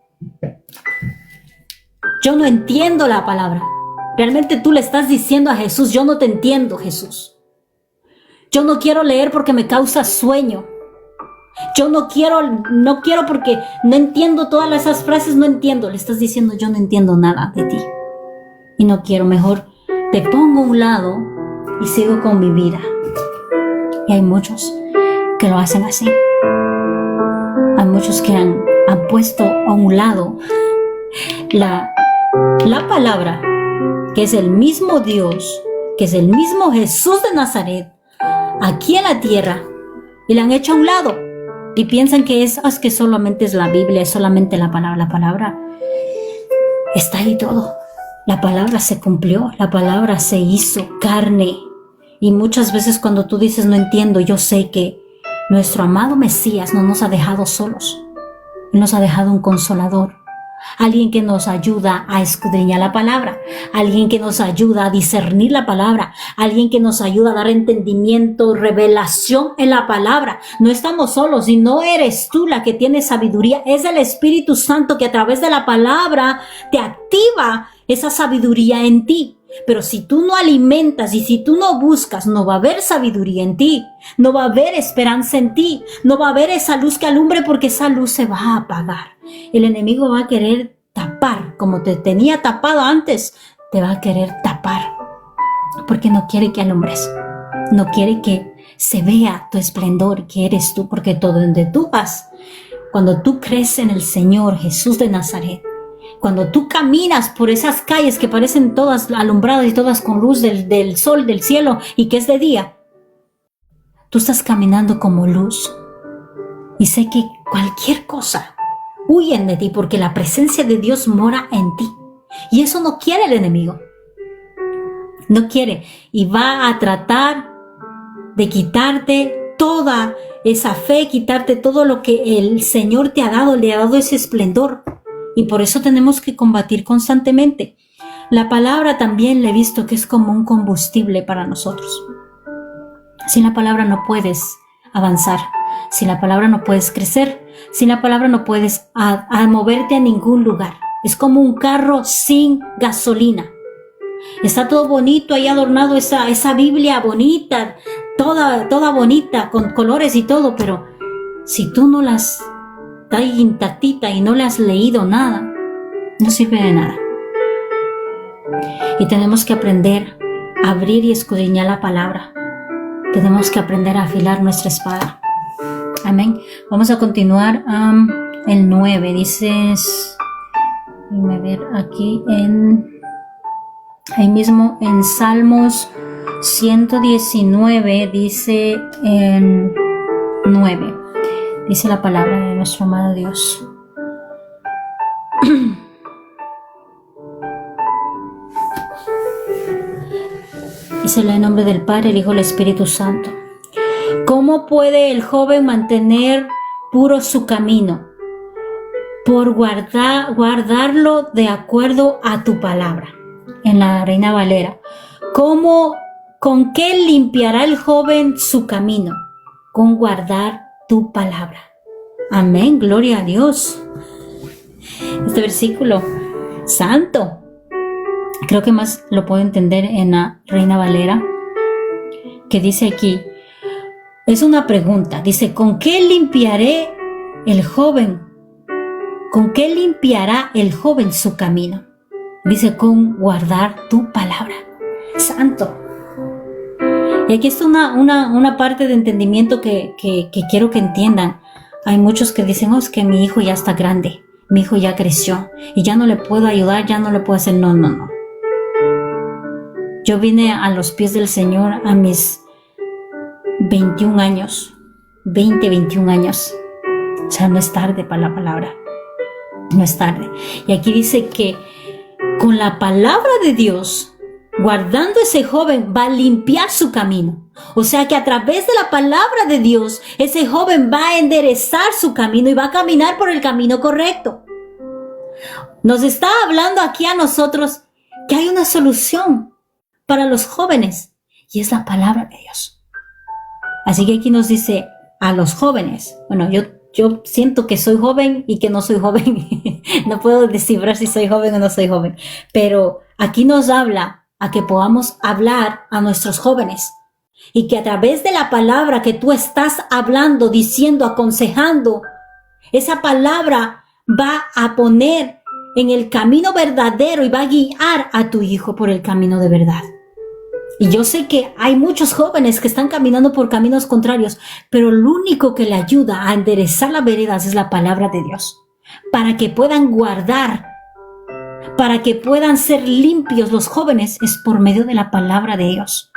Speaker 1: yo no entiendo la palabra, realmente tú le estás diciendo a Jesús, yo no te entiendo, Jesús. Yo no quiero leer porque me causa sueño. Yo no quiero porque no entiendo todas esas frases, no entiendo. Le estás diciendo, yo no entiendo nada de ti. Y no quiero, mejor te pongo a un lado y sigo con mi vida. Y hay muchos que lo hacen así. Hay muchos que han puesto a un lado la palabra, que es el mismo Dios, que es el mismo Jesús de Nazaret, aquí en la tierra, y la han hecho a un lado. Y piensan que que solamente es la Biblia, es solamente la palabra. La palabra está ahí todo. La palabra se cumplió, la palabra se hizo carne. Y muchas veces cuando tú dices no entiendo, yo sé que nuestro amado Mesías no nos ha dejado solos. Él nos ha dejado un consolador. Alguien que nos ayuda a escudriñar la palabra, alguien que nos ayuda a discernir la palabra, alguien que nos ayuda a dar entendimiento, revelación en la palabra. No estamos solos y no eres tú la que tiene sabiduría, es el Espíritu Santo que a través de la palabra te activa esa sabiduría en ti. Pero si tú no alimentas y si tú no buscas, no va a haber sabiduría en ti, no va a haber esperanza en ti, no va a haber esa luz que alumbre porque esa luz se va a apagar. El enemigo va a querer tapar, como te tenía tapado antes, te va a querer tapar porque no quiere que alumbres, no quiere que se vea tu esplendor, que eres tú, porque todo donde tú vas, cuando tú crees en el Señor Jesús de Nazaret, cuando tú caminas por esas calles que parecen todas alumbradas y todas con luz del sol, del cielo y que es de día, tú estás caminando como luz. Y sé que cualquier cosa huyen de ti porque la presencia de Dios mora en ti. Y eso no quiere el enemigo. No quiere. Y va a tratar de quitarte toda esa fe, quitarte todo lo que el Señor te ha dado, le ha dado ese esplendor. Y por eso tenemos que combatir constantemente. La palabra también le he visto que es como un combustible para nosotros. Sin la palabra no puedes avanzar. Sin la palabra no puedes crecer. Sin la palabra no puedes moverte a ningún lugar. Es como un carro sin gasolina. Está todo bonito ahí adornado, esa Biblia bonita, toda bonita, con colores y todo, pero si tú no las está ahí intactita y no le has leído nada, no sirve de nada. Y tenemos que aprender a abrir y escudriñar la palabra. Tenemos que aprender a afilar nuestra espada. Amén. Vamos a continuar. El 9 dices, déjame ver aquí ahí mismo en Salmos 119 dice en 9. Dice la palabra de nuestro amado Dios. Dice en el nombre del Padre, el Hijo y el Espíritu Santo. ¿Cómo puede el joven mantener puro su camino? Por guardarlo de acuerdo a tu palabra. En la Reina Valera. ¿Con qué limpiará el joven su camino? Con guardar tu palabra. Amén, gloria a Dios. Este versículo santo, creo que más lo puedo entender en la Reina Valera, que dice aquí, es una pregunta, dice, ¿con qué limpiaré el joven? ¿Con qué limpiará el joven su camino? Dice, con guardar tu palabra. Santo. Y aquí está una parte de entendimiento que quiero que entiendan. Hay muchos que dicen, oh, es que mi hijo ya está grande, mi hijo ya creció y ya no le puedo ayudar, ya no le puedo hacer. No. Yo vine a los pies del Señor a mis 21 años, 21 años. O sea, no es tarde para la palabra, no es tarde. Y aquí dice que con la palabra de Dios, guardando ese joven, va a limpiar su camino. O sea que a través de la palabra de Dios, ese joven va a enderezar su camino y va a caminar por el camino correcto. Nos está hablando aquí a nosotros que hay una solución para los jóvenes y es la palabra de Dios. Así que aquí nos dice a los jóvenes, bueno, yo siento que soy joven y que no soy joven. No puedo descifrar si soy joven o no soy joven. Pero aquí nos habla a que podamos hablar a nuestros jóvenes. Y que a través de la palabra que tú estás hablando, diciendo, aconsejando, esa palabra va a poner en el camino verdadero y va a guiar a tu hijo por el camino de verdad. Y yo sé que hay muchos jóvenes que están caminando por caminos contrarios, pero lo único que le ayuda a enderezar las veredas es la palabra de Dios. Para que puedan guardar, para que puedan ser limpios los jóvenes, es por medio de la palabra de Dios.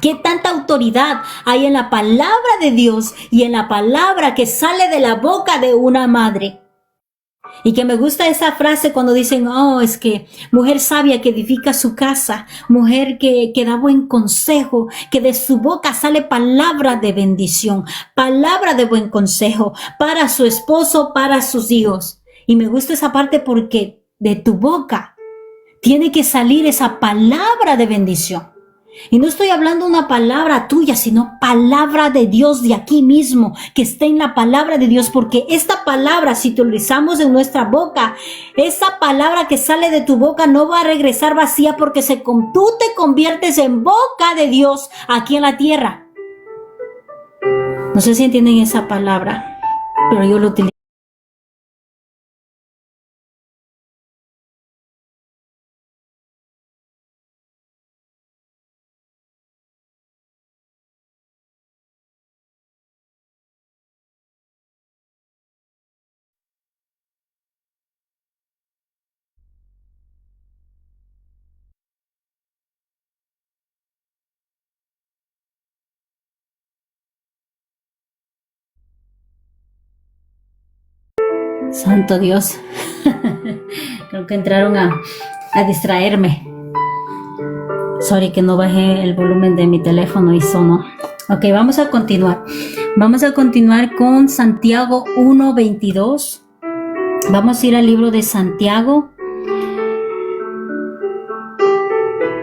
Speaker 1: ¿Qué tanta autoridad hay en la palabra de Dios y en la palabra que sale de la boca de una madre? Y que me gusta esa frase cuando dicen, oh, es que mujer sabia que edifica su casa, mujer que da buen consejo, que de su boca sale palabra de bendición, palabra de buen consejo para su esposo, para sus hijos. Y me gusta esa parte porque de tu boca tiene que salir esa palabra de bendición. Y no estoy hablando una palabra tuya, sino palabra de Dios de aquí mismo, que esté en la palabra de Dios, porque esta palabra, si utilizamos en nuestra boca, esa palabra que sale de tu boca no va a regresar vacía, porque tú te conviertes en boca de Dios aquí en la tierra. No sé si entienden esa palabra, pero yo lo utilizo. Santo Dios. Creo que entraron a distraerme. Sorry que no bajé el volumen de mi teléfono y sonó. Ok, vamos a continuar. Vamos a continuar con Santiago 1:22. Vamos a ir al libro de Santiago.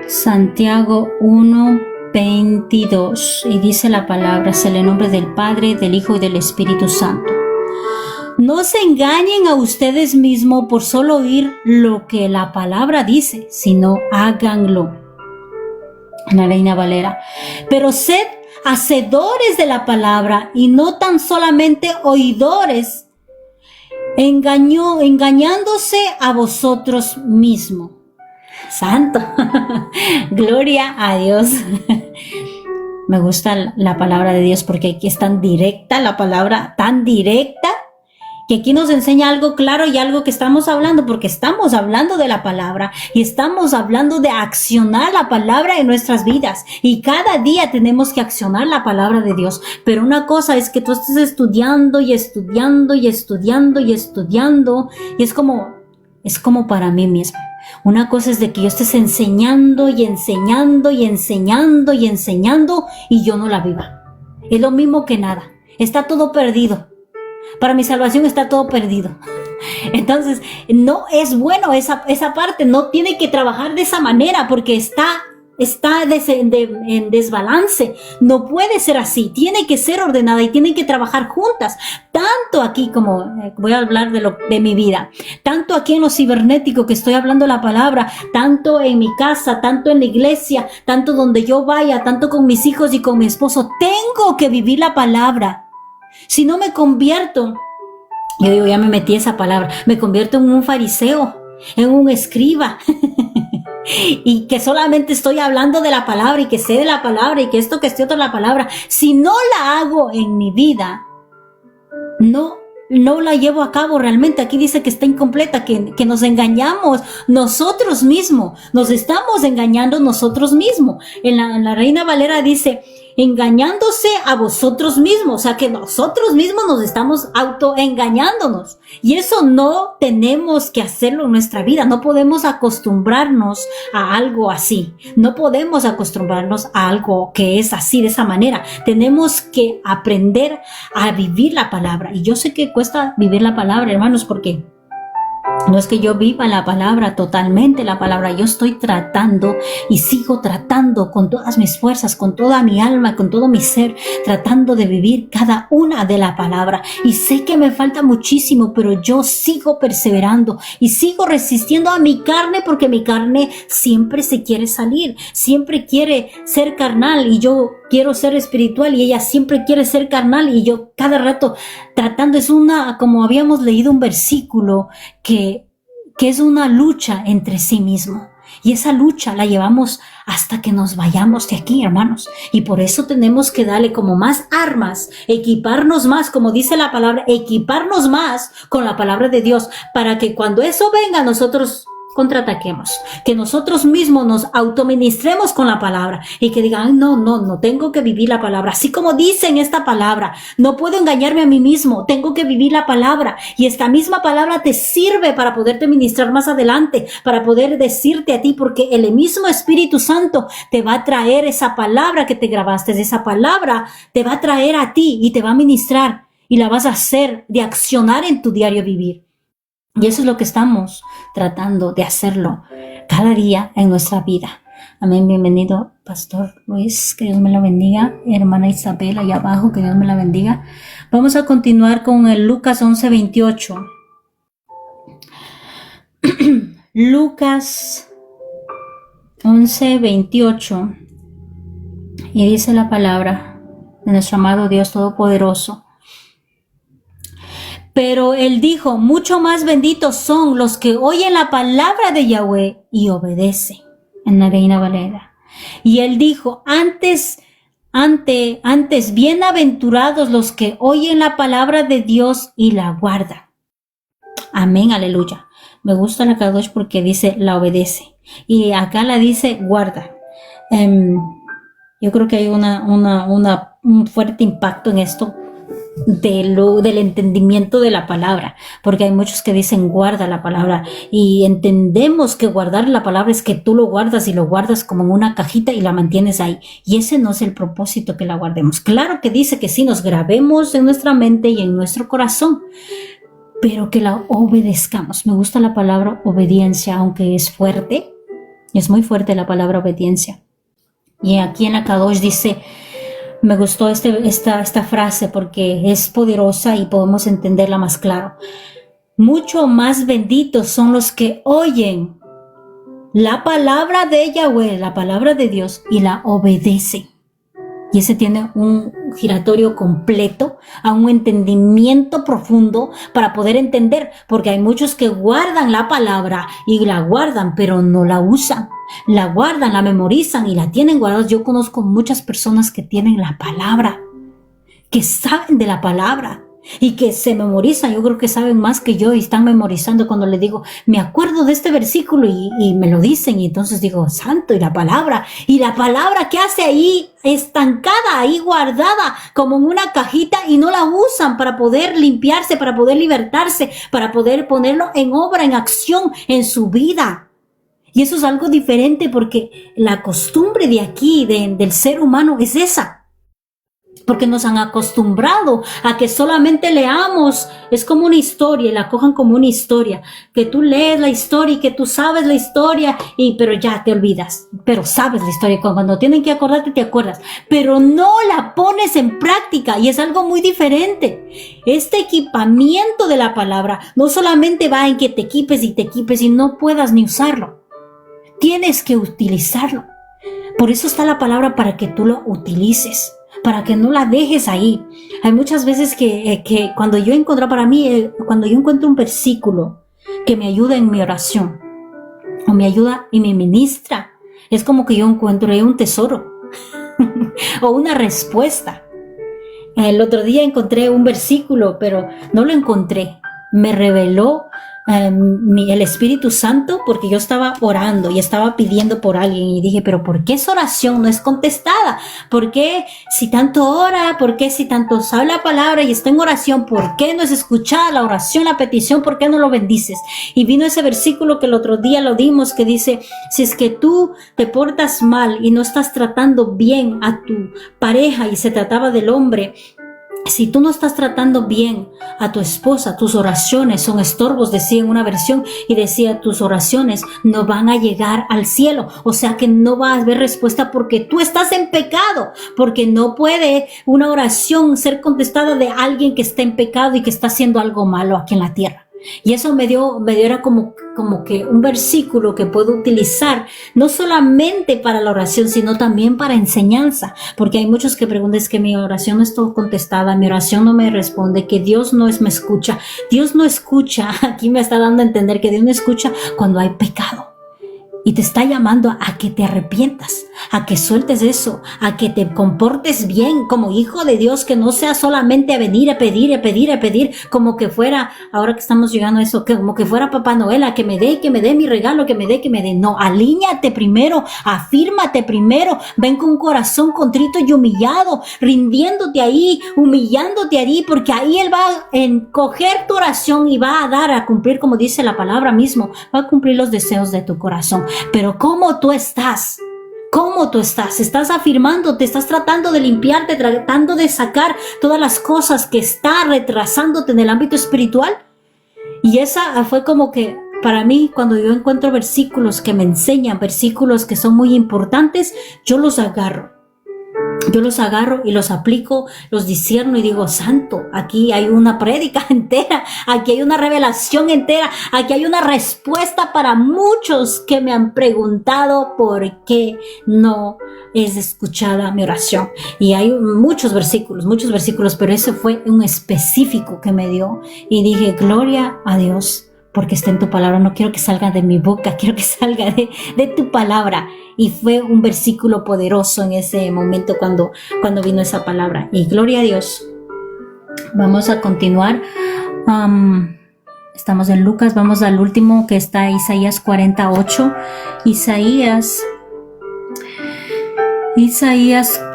Speaker 1: Santiago 1:22. Y dice la palabra, en el nombre del Padre, del Hijo y del Espíritu Santo. No se engañen a ustedes mismos por solo oír lo que la palabra dice, sino háganlo. La Reina Valera. Pero sed hacedores de la palabra y no tan solamente oidores, engañándose a vosotros mismos. Santo. Gloria a Dios. Me gusta la palabra de Dios porque aquí es tan directa, la palabra tan directa, que aquí nos enseña algo claro y algo que estamos hablando, porque estamos hablando de la palabra y estamos hablando de accionar la palabra en nuestras vidas. Y cada día tenemos que accionar la palabra de Dios. Pero una cosa es que tú estés estudiando y estudiando y estudiando y estudiando. Y es como para mí mismo. Una cosa es de que yo estés enseñando y enseñando y enseñando y enseñando y yo no la viva. Es lo mismo que nada. Está todo perdido. Para mi salvación está todo perdido. Entonces, no es bueno esa parte. No tiene que trabajar de esa manera porque está en desbalance. No puede ser así. Tiene que ser ordenada y tienen que trabajar juntas. Tanto aquí como voy a hablar de mi vida. Tanto aquí en lo cibernético que estoy hablando la palabra. Tanto en mi casa, tanto en la iglesia, tanto donde yo vaya, tanto con mis hijos y con mi esposo. Tengo que vivir la palabra. Si no me convierto, yo digo, ya me metí esa palabra, me convierto en un fariseo, en un escriba. Y que solamente estoy hablando de la palabra y que sé de la palabra y que esto, que esté otra la palabra. Si no la hago en mi vida, no la llevo a cabo realmente. Aquí dice que está incompleta, que nos engañamos nosotros mismos. Nos estamos engañando nosotros mismos. En la Reina Valera dice, engañándose a vosotros mismos. O sea, que nosotros mismos nos estamos autoengañándonos. Y eso no tenemos que hacerlo en nuestra vida. No podemos acostumbrarnos a algo así. No podemos acostumbrarnos a algo que es así, de esa manera. Tenemos que aprender a vivir la palabra. Y yo sé que cuesta vivir la palabra, hermanos, porque no es que yo viva la palabra, totalmente la palabra. Yo estoy tratando y sigo tratando con todas mis fuerzas, con toda mi alma, con todo mi ser, tratando de vivir cada una de la palabra. Y sé que me falta muchísimo, pero yo sigo perseverando y sigo resistiendo a mi carne, porque mi carne siempre se quiere salir, siempre quiere ser carnal y yo quiero ser espiritual y ella siempre quiere ser carnal y yo cada rato tratando. Es como habíamos leído un versículo que es una lucha entre sí mismo. Y esa lucha la llevamos hasta que nos vayamos de aquí, hermanos. Y por eso tenemos que darle como más armas, equiparnos más, como dice la palabra, equiparnos más con la palabra de Dios, para que cuando eso venga nosotros contraataquemos, que nosotros mismos nos autoministremos con la palabra y que digan, no tengo que vivir la palabra, así como dice en esta palabra, no puedo engañarme a mí mismo, tengo que vivir la palabra, y esta misma palabra te sirve para poderte ministrar más adelante, para poder decirte a ti, porque el mismo Espíritu Santo te va a traer esa palabra que te grabaste, esa palabra te va a traer a ti y te va a ministrar y la vas a hacer de accionar en tu diario vivir. Y eso es lo que estamos tratando de hacerlo cada día en nuestra vida. Amén. Bienvenido, Pastor Luis. Que Dios me la bendiga. Hermana Isabel, allá abajo, que Dios me la bendiga. Vamos a continuar con el Lucas 11:28. Lucas 11:28. Y dice la palabra de nuestro amado Dios Todopoderoso. Pero él dijo, mucho más benditos son los que oyen la palabra de Yahweh y obedecen. En la Reina Valera. Y él dijo, antes, bienaventurados los que oyen la palabra de Dios y la guardan. Amén, aleluya. Me gusta la Kadosh porque dice, la obedece. Y acá la dice, guarda. Yo creo que hay un fuerte impacto en esto. Del entendimiento de la palabra, porque hay muchos que dicen guarda la palabra y entendemos que guardar la palabra es que tú lo guardas y lo guardas como en una cajita y la mantienes ahí, y ese no es el propósito, que la guardemos. Claro que dice que sí, nos grabemos en nuestra mente y en nuestro corazón, pero que la obedezcamos. Me gusta la palabra obediencia, aunque es fuerte, es muy fuerte la palabra obediencia. Y aquí en la Kadosh dice, me gustó esta frase porque es poderosa y podemos entenderla más claro. Mucho más benditos son los que oyen la palabra de Yahweh, la palabra de Dios, y la obedecen. Y ese tiene un giratorio completo, a un entendimiento profundo para poder entender, porque hay muchos que guardan la palabra y la guardan, pero no la usan. La guardan, la memorizan y la tienen guardada. Yo conozco muchas personas que tienen la palabra, que saben de la palabra y que se memorizan. Yo creo que saben más que yo y están memorizando. Cuando le digo, me acuerdo de este versículo y me lo dicen, y entonces digo, santo, y la palabra ¿qué hace ahí estancada, ahí guardada como en una cajita, y no la usan para poder limpiarse, para poder libertarse, para poder ponerlo en obra, en acción en su vida? Y eso es algo diferente porque la costumbre de aquí, del ser humano, es esa. Porque nos han acostumbrado a que solamente leamos, es como una historia, y la cojan como una historia, que tú lees la historia y que tú sabes la historia, pero ya te olvidas, pero sabes la historia, cuando tienen que acordarte te acuerdas, pero no la pones en práctica y es algo muy diferente. Este equipamiento de la palabra no solamente va en que te equipes y no puedas ni usarlo, tienes que utilizarlo. Por eso está la palabra, para que tú lo utilices, para que no la dejes ahí. Hay muchas veces que cuando yo encuentro, para mí, cuando yo encuentro un versículo que me ayuda en mi oración, o me ayuda y me ministra, es como que yo encuentro ahí un tesoro o una respuesta. El otro día encontré un versículo, pero no lo encontré. Me reveló el Espíritu Santo, porque yo estaba orando y estaba pidiendo por alguien y dije, pero ¿por qué esa oración no es contestada? ¿Por qué si tanto ora? ¿Por qué si tanto sabe la palabra y está en oración? ¿Por qué no es escuchada la oración, la petición? ¿Por qué no lo bendices? Y vino ese versículo que el otro día lo dimos, que dice, si es que tú te portas mal y no estás tratando bien a tu pareja, y se trataba del hombre, si tú no estás tratando bien a tu esposa, tus oraciones son estorbos, decía en una versión, y decía, tus oraciones no van a llegar al cielo. O sea que no va a haber respuesta porque tú estás en pecado, porque no puede una oración ser contestada de alguien que está en pecado y que está haciendo algo malo aquí en la tierra. Y eso me dio era como que un versículo que puedo utilizar no solamente para la oración, sino también para enseñanza, porque hay muchos que preguntan, es que mi oración no está contestada, mi oración no me responde, que Dios no me escucha. Dios no escucha, aquí me está dando a entender que Dios no escucha cuando hay pecado. Y te está llamando a que te arrepientas, a que sueltes eso, a que te comportes bien como hijo de Dios, que no sea solamente a venir a pedir, como que fuera, ahora que estamos llegando a eso, que como que fuera Papá Noel, a que me dé mi regalo, que me dé. No, alíñate primero, afírmate primero, ven con un corazón contrito y humillado, rindiéndote ahí, humillándote ahí, porque ahí Él va a encoger tu oración y va a dar a cumplir, como dice la palabra mismo, va a cumplir los deseos de tu corazón. Pero ¿cómo tú estás? ¿Cómo tú estás? ¿Estás afirmándote? ¿Estás tratando de limpiarte? ¿Tratando de sacar todas las cosas que está retrasándote en el ámbito espiritual? Y esa fue como que para mí, cuando yo encuentro versículos que me enseñan, versículos que son muy importantes, yo los agarro y los aplico, los discierno y digo, santo, aquí hay una prédica entera, aquí hay una revelación entera, aquí hay una respuesta para muchos que me han preguntado por qué no es escuchada mi oración. Y hay muchos versículos, pero ese fue un específico que me dio y dije, gloria a Dios, porque está en tu palabra. No quiero que salga de mi boca, quiero que salga de tu palabra. Y fue un versículo poderoso en ese momento cuando vino esa palabra. Y gloria a Dios. Vamos a continuar. Estamos en Lucas, vamos al último, que está Isaías 48. Isaías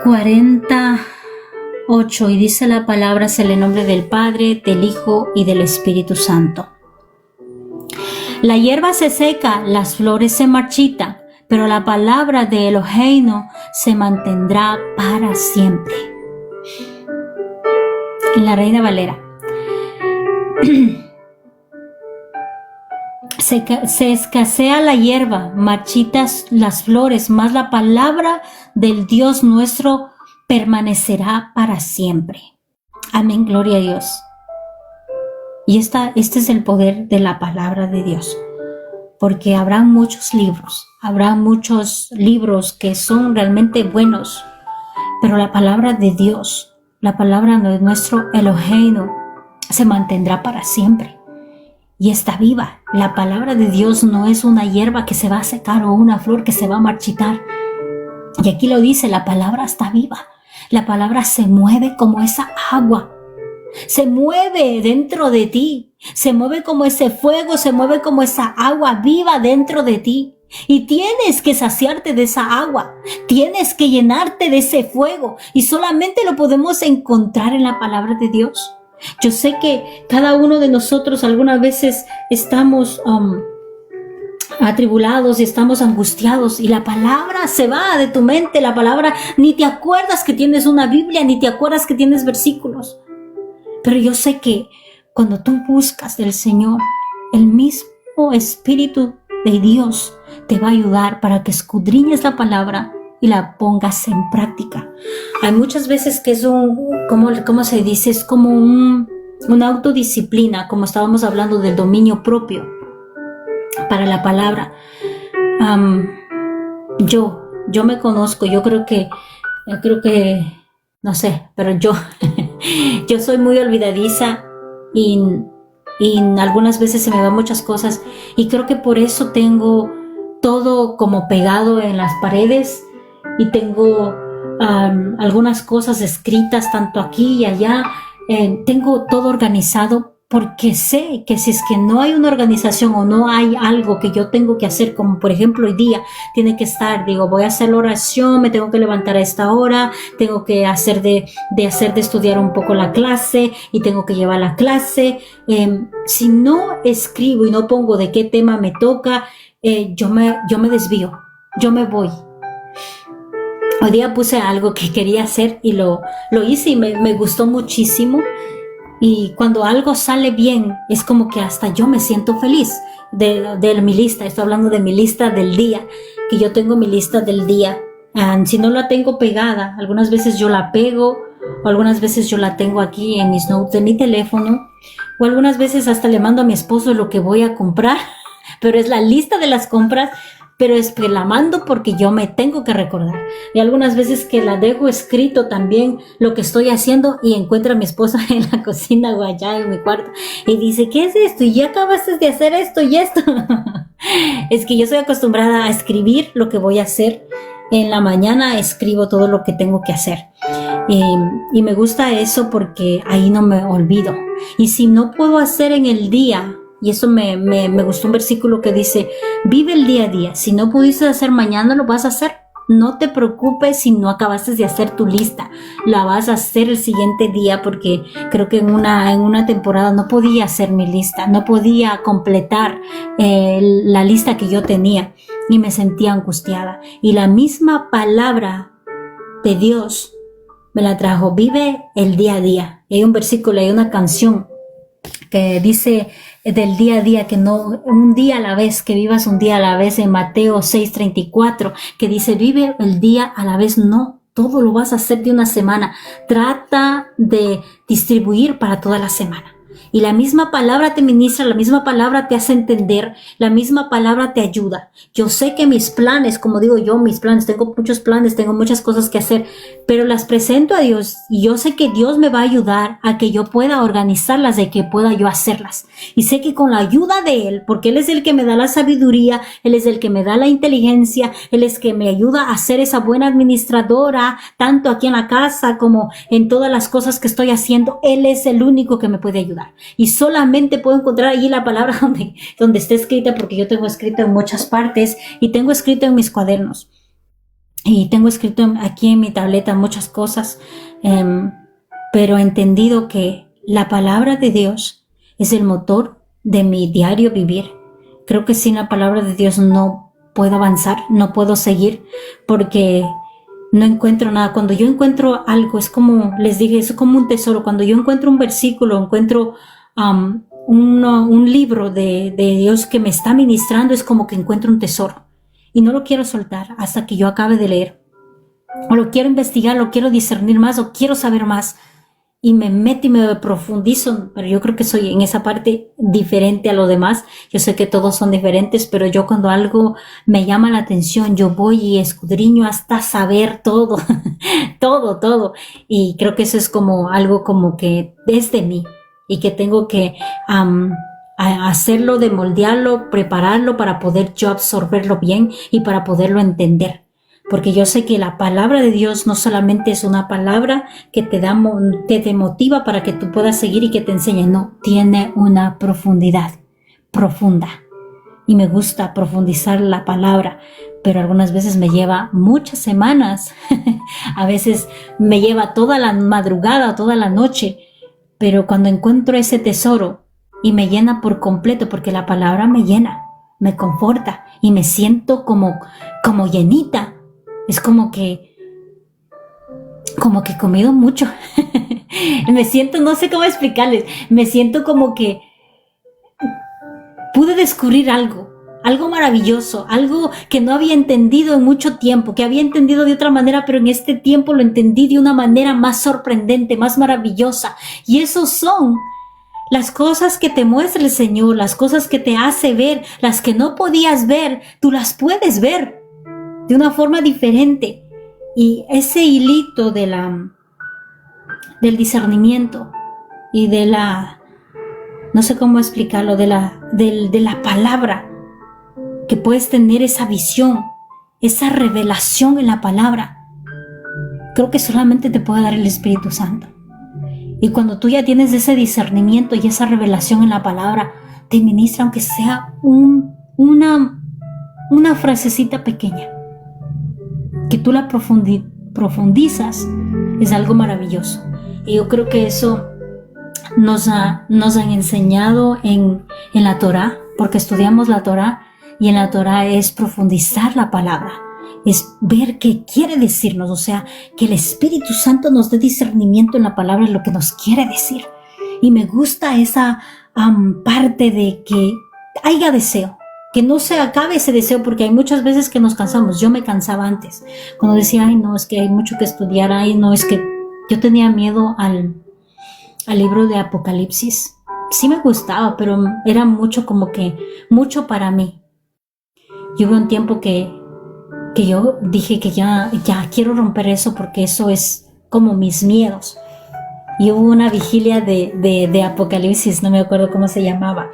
Speaker 1: 48, y dice la palabra, es el nombre del Padre, del Hijo y del Espíritu Santo. La hierba se seca, las flores se marchitan, pero la palabra de Eloheinu se mantendrá para siempre. En la Reina Valera. Se escasea la hierba, marchitas las flores, mas la palabra del Dios nuestro permanecerá para siempre. Amén, gloria a Dios. Y este es el poder de la palabra de Dios, porque habrá muchos libros que son realmente buenos, pero la palabra de Dios, la palabra de nuestro Eloheinu, se mantendrá para siempre y está viva. La palabra de Dios no es una hierba que se va a secar o una flor que se va a marchitar. Y aquí lo dice, la palabra está viva, la palabra se mueve como esa agua. Se mueve dentro de ti, se mueve como ese fuego, se mueve como esa agua viva dentro de ti. Y tienes que saciarte de esa agua, tienes que llenarte de ese fuego, y solamente lo podemos encontrar en la palabra de Dios. Yo sé que cada uno de nosotros algunas veces estamos atribulados y estamos angustiados y la palabra se va de tu mente, la palabra ni te acuerdas que tienes una Biblia, ni te acuerdas que tienes versículos. Pero yo sé que cuando tú buscas del Señor, el mismo Espíritu de Dios te va a ayudar para que escudriñes la palabra y la pongas en práctica. Hay muchas veces que es ¿cómo se dice? Es como una autodisciplina, como estábamos hablando del dominio propio para la palabra. Yo me conozco, yo creo que, no sé, pero yo soy muy olvidadiza y algunas veces se me van muchas cosas y creo que por eso tengo todo como pegado en las paredes y tengo algunas cosas escritas tanto aquí y allá. Tengo todo organizado porque sé que si es que no hay una organización o no hay algo que yo tengo que hacer, como por ejemplo hoy día tiene que estar, voy a hacer la oración, me tengo que levantar a esta hora, tengo que hacer de estudiar un poco la clase y tengo que llevar la clase. Si no escribo y no pongo de qué tema me toca, yo me desvío, yo me voy. Hoy día puse algo que quería hacer y lo hice y me gustó muchísimo. Y cuando algo sale bien, es como que hasta yo me siento feliz de mi lista. Estoy hablando de mi lista del día, que yo tengo mi lista del día. Si no la tengo pegada, algunas veces yo la pego, o algunas veces yo la tengo aquí en mis notes de mi teléfono, o algunas veces hasta le mando a mi esposo lo que voy a comprar, pero es la lista de las compras, pero es que la mando porque yo me tengo que recordar. Y algunas veces que la dejo escrito también lo que estoy haciendo y encuentro a mi esposa en la cocina o allá en mi cuarto y dice, ¿qué es esto? Y ya acabaste de hacer esto y esto. Es que yo soy acostumbrada a escribir lo que voy a hacer. En la mañana escribo todo lo que tengo que hacer. Y me gusta eso porque ahí no me olvido. Y si no puedo hacer en el día, y eso me gustó un versículo que dice, vive el día a día. Si no pudiste hacer mañana, lo vas a hacer. No te preocupes si no acabaste de hacer tu lista. La vas a hacer el siguiente día porque creo que en una temporada no podía hacer mi lista. No podía completar la lista que yo tenía y me sentía angustiada. Y la misma palabra de Dios me la trajo. Vive el día a día. Y hay un versículo, hay una canción que dice del día a día, que no, un día a la vez, que vivas un día a la vez, en Mateo 6:34, que dice, vive el día a la vez. No, todo lo vas a hacer de una semana. Trata de distribuir para toda la semana. Y la misma palabra te ministra, la misma palabra te hace entender, la misma palabra te ayuda. Yo sé que mis planes, como digo yo, mis planes, tengo muchos planes, tengo muchas cosas que hacer, pero las presento a Dios y yo sé que Dios me va a ayudar a que yo pueda organizarlas, de que pueda yo hacerlas. Y sé que con la ayuda de Él, porque Él es el que me da la sabiduría, Él es el que me da la inteligencia, Él es el que me ayuda a ser esa buena administradora, tanto aquí en la casa como en todas las cosas que estoy haciendo. Él es el único que me puede ayudar. Y solamente puedo encontrar allí la palabra donde está escrita, porque yo tengo escrito en muchas partes y tengo escrito en mis cuadernos y tengo escrito aquí en mi tableta muchas cosas, pero he entendido que la palabra de Dios es el motor de mi diario vivir. Creo que sin la palabra de Dios no puedo avanzar, no puedo seguir, porque no encuentro nada. Cuando yo encuentro algo, es como les dije, es como un tesoro. Cuando yo encuentro un versículo, encuentro un libro de Dios que me está ministrando, es como que encuentro un tesoro y no lo quiero soltar hasta que yo acabe de leer, o lo quiero investigar, lo quiero discernir más, o quiero saber más, y me meto y me profundizo. Pero yo creo que soy en esa parte diferente a los demás. Yo sé que todos son diferentes, pero yo cuando algo me llama la atención, yo voy y escudriño hasta saber todo, todo, y creo que eso es como algo como que es de mí y que tengo que hacerlo, de moldearlo, prepararlo para poder yo absorberlo bien y para poderlo entender. Porque yo sé que la palabra de Dios no solamente es una palabra que te motiva para que tú puedas seguir y que te enseñe. No, tiene una profundidad profunda. Y me gusta profundizar la palabra, pero algunas veces me lleva muchas semanas. A veces me lleva toda la madrugada o toda la noche. Pero cuando encuentro ese tesoro y me llena por completo, porque la palabra me llena, me conforta y me siento como llenita. Es como que he comido mucho. Me siento, no sé cómo explicarles, me siento como que pude descubrir algo maravilloso, algo que no había entendido en mucho tiempo, que había entendido de otra manera, pero en este tiempo lo entendí de una manera más sorprendente, más maravillosa. Y esos son las cosas que te muestra el Señor, las cosas que te hace ver, las que no podías ver, tú las puedes ver de una forma diferente. Y ese hilito del discernimiento y no sé cómo explicarlo, de la palabra, que puedes tener esa visión, esa revelación en la palabra, creo que solamente te puede dar el Espíritu Santo. Y cuando tú ya tienes ese discernimiento y esa revelación en la palabra, te ministra aunque sea una frasecita pequeña, que tú la profundizas, es algo maravilloso. Y yo creo que eso nos han enseñado en la Torá, porque estudiamos la Torá, y en la Torá es profundizar la palabra, es ver qué quiere decirnos, o sea, que el Espíritu Santo nos dé discernimiento en la palabra, es lo que nos quiere decir. Y me gusta esa parte de que haya deseo, que no se acabe ese deseo, porque hay muchas veces que nos cansamos. Yo me cansaba antes, cuando decía, ay no, es que hay mucho que estudiar, ay no, es que yo tenía miedo al libro de Apocalipsis. Sí me gustaba, pero era mucho mucho para mí. Y hubo un tiempo que yo dije que ya quiero romper eso, porque eso es como mis miedos. Y hubo una vigilia de Apocalipsis, no me acuerdo cómo se llamaba,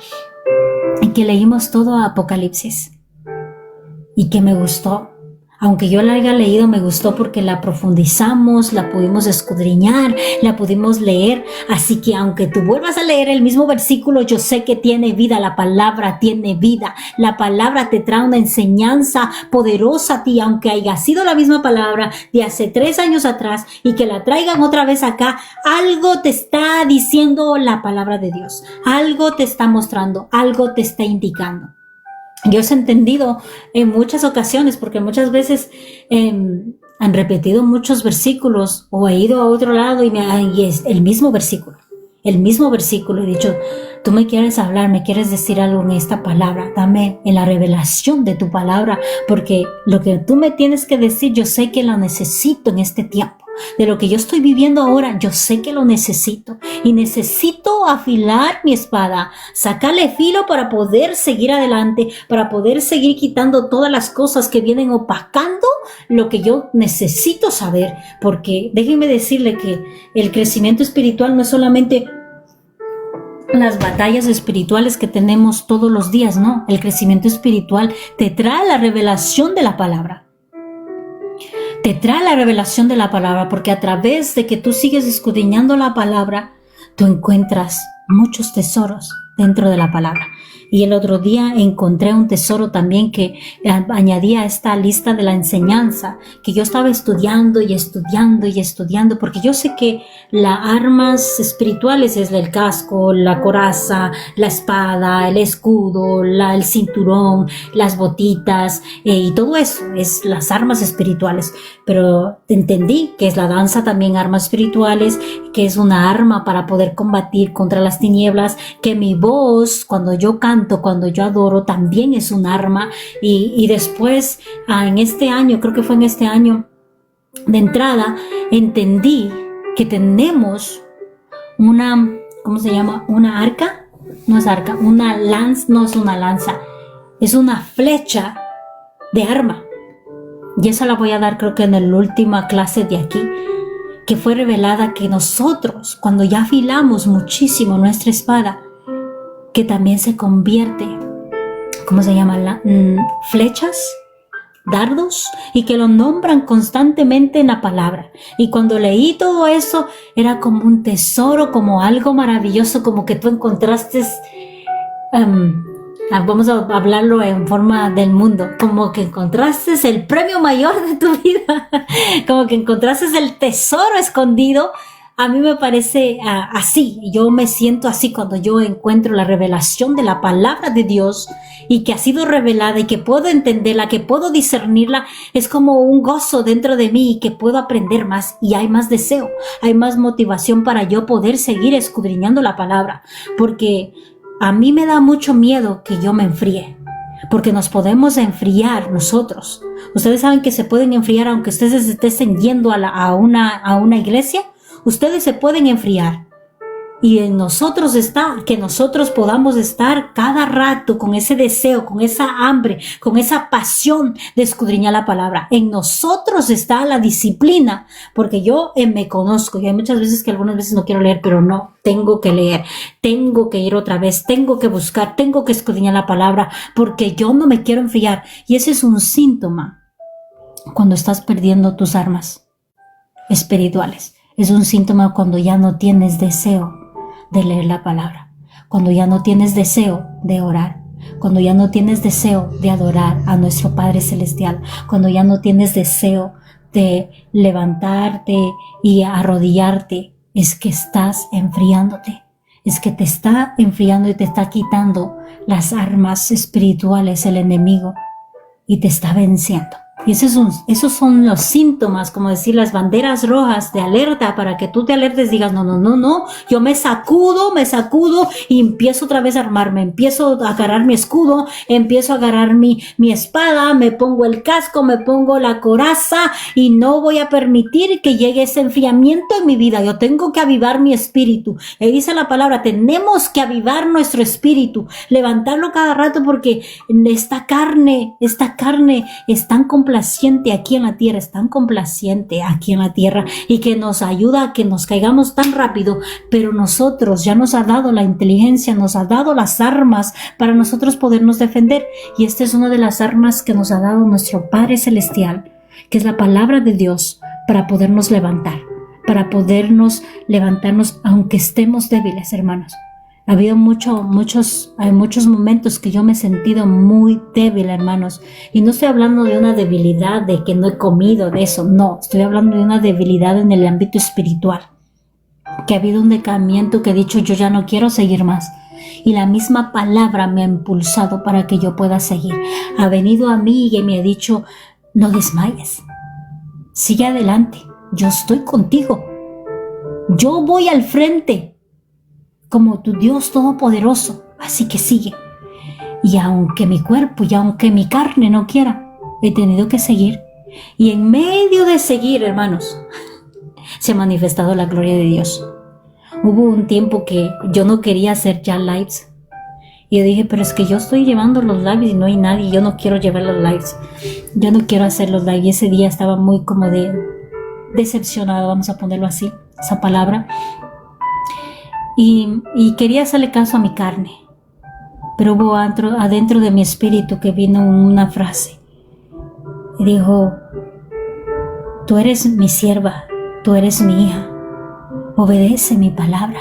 Speaker 1: en que leímos todo Apocalipsis y que me gustó. Aunque yo la haya leído, me gustó porque la profundizamos, la pudimos escudriñar, la pudimos leer. Así que aunque tú vuelvas a leer el mismo versículo, yo sé que tiene vida, la palabra tiene vida. La palabra te trae una enseñanza poderosa a ti, aunque haya sido la misma palabra de hace 3 años atrás y que la traigan otra vez acá. Algo te está diciendo la palabra de Dios, algo te está mostrando, algo te está indicando. Yo he entendido en muchas ocasiones, porque muchas veces han repetido muchos versículos, o he ido a otro lado y es el mismo versículo, he dicho, tú me quieres hablar, me quieres decir algo en esta palabra, dame en la revelación de tu palabra, porque lo que tú me tienes que decir, yo sé que lo necesito en este tiempo. De lo que yo estoy viviendo ahora, yo sé que lo necesito, y necesito afilar mi espada, sacarle filo para poder seguir adelante, para poder seguir quitando todas las cosas que vienen opacando lo que yo necesito saber, porque déjenme decirle que el crecimiento espiritual no es solamente las batallas espirituales que tenemos todos los días, no. El crecimiento espiritual te trae la revelación de la palabra. Te trae la revelación de la palabra, porque a través de que tú sigues escudriñando la palabra, tú encuentras muchos tesoros dentro de la palabra. Y el otro día encontré un tesoro también que añadía a esta lista de la enseñanza, que yo estaba estudiando, porque yo sé que las armas espirituales es el casco, la coraza, la espada, el escudo, el cinturón, las botitas, y todo eso es las armas espirituales. Pero entendí que es la danza también armas espirituales, que es una arma para poder combatir contra las tinieblas, que mi voz, cuando yo canto, cuando yo adoro, también es un arma. Y después, en este año, creo que fue en este año de entrada, entendí que tenemos una, ¿cómo se llama? Una arca, no es arca, una lanza, no es una lanza, es una flecha de arma. Y esa la voy a dar, creo que en la última clase de aquí, que fue revelada que nosotros, cuando ya afilamos muchísimo nuestra espada, que también se convierte, ¿cómo se llama? Flechas, dardos, y que lo nombran constantemente en la palabra. Y cuando leí todo eso, era como un tesoro, como algo maravilloso, como que tú encontraste, vamos a hablarlo en forma del mundo, como que encontraste el premio mayor de tu vida, como que encontraste el tesoro escondido a mí me parece así. Yo me siento así cuando yo encuentro la revelación de la palabra de Dios y que ha sido revelada y que puedo entenderla, que puedo discernirla. Es como un gozo dentro de mí y que puedo aprender más y hay más deseo, hay más motivación para yo poder seguir escudriñando la palabra, porque a mí me da mucho miedo que yo me enfríe. Porque nos podemos enfriar nosotros. Ustedes saben que se pueden enfriar aunque ustedes estén yendo a una iglesia. Ustedes se pueden enfriar. Y en nosotros está que nosotros podamos estar cada rato con ese deseo, con esa hambre, con esa pasión de escudriñar la palabra. En nosotros está la disciplina, porque yo me conozco y hay muchas veces que algunas veces no quiero leer, pero no, tengo que leer, tengo que ir otra vez, tengo que buscar, tengo que escudriñar la palabra, porque yo no me quiero enfriar. Y ese es un síntoma cuando estás perdiendo tus armas espirituales. Es un síntoma cuando ya no tienes deseo de leer la palabra, cuando ya no tienes deseo de orar, cuando ya no tienes deseo de adorar a nuestro Padre Celestial, cuando ya no tienes deseo de levantarte y arrodillarte, es que estás enfriándote, es que te está enfriando y te está quitando las armas espirituales el enemigo y te está venciendo. Y esos son los síntomas, como decir, las banderas rojas de alerta para que tú te alertes, digas, no, yo me sacudo y empiezo otra vez a armarme, empiezo a agarrar mi escudo, empiezo a agarrar mi espada, me pongo el casco, me pongo la coraza y no voy a permitir que llegue ese enfriamiento en mi vida. Yo tengo que avivar mi espíritu. Y dice la palabra, tenemos que avivar nuestro espíritu, levantarlo cada rato porque esta carne es tan complaciente aquí en la tierra, es tan complaciente aquí en la tierra y que nos ayuda a que nos caigamos tan rápido, pero nosotros ya nos ha dado la inteligencia, nos ha dado las armas para nosotros podernos defender, y esta es una de las armas que nos ha dado nuestro Padre Celestial, que es la palabra de Dios, para podernos levantar, para podernos levantarnos aunque estemos débiles, hermanos. Ha habido muchos momentos que yo me he sentido muy débil, hermanos. Y no estoy hablando de una debilidad de que no he comido, de eso. No, estoy hablando de una debilidad en el ámbito espiritual. Que ha habido un decaimiento que he dicho, yo ya no quiero seguir más. Y la misma palabra me ha impulsado para que yo pueda seguir. Ha venido a mí y me ha dicho, no desmayes. Sigue adelante. Yo estoy contigo. Yo voy al frente como tu Dios Todopoderoso, así que sigue. Y aunque mi cuerpo y aunque mi carne no quiera, he tenido que seguir. Y en medio de seguir, hermanos, se ha manifestado la gloria de Dios. Hubo un tiempo que yo no quería hacer ya lives. Y yo dije, pero es que yo estoy llevando los lives y no hay nadie, yo no quiero llevar los lives. Yo no quiero hacer los lives. Y ese día estaba muy como decepcionado, vamos a ponerlo así, esa palabra. Y quería hacerle caso a mi carne, pero hubo adentro de mi espíritu que vino una frase y dijo, tú eres mi sierva, tú eres mi hija, obedece mi palabra,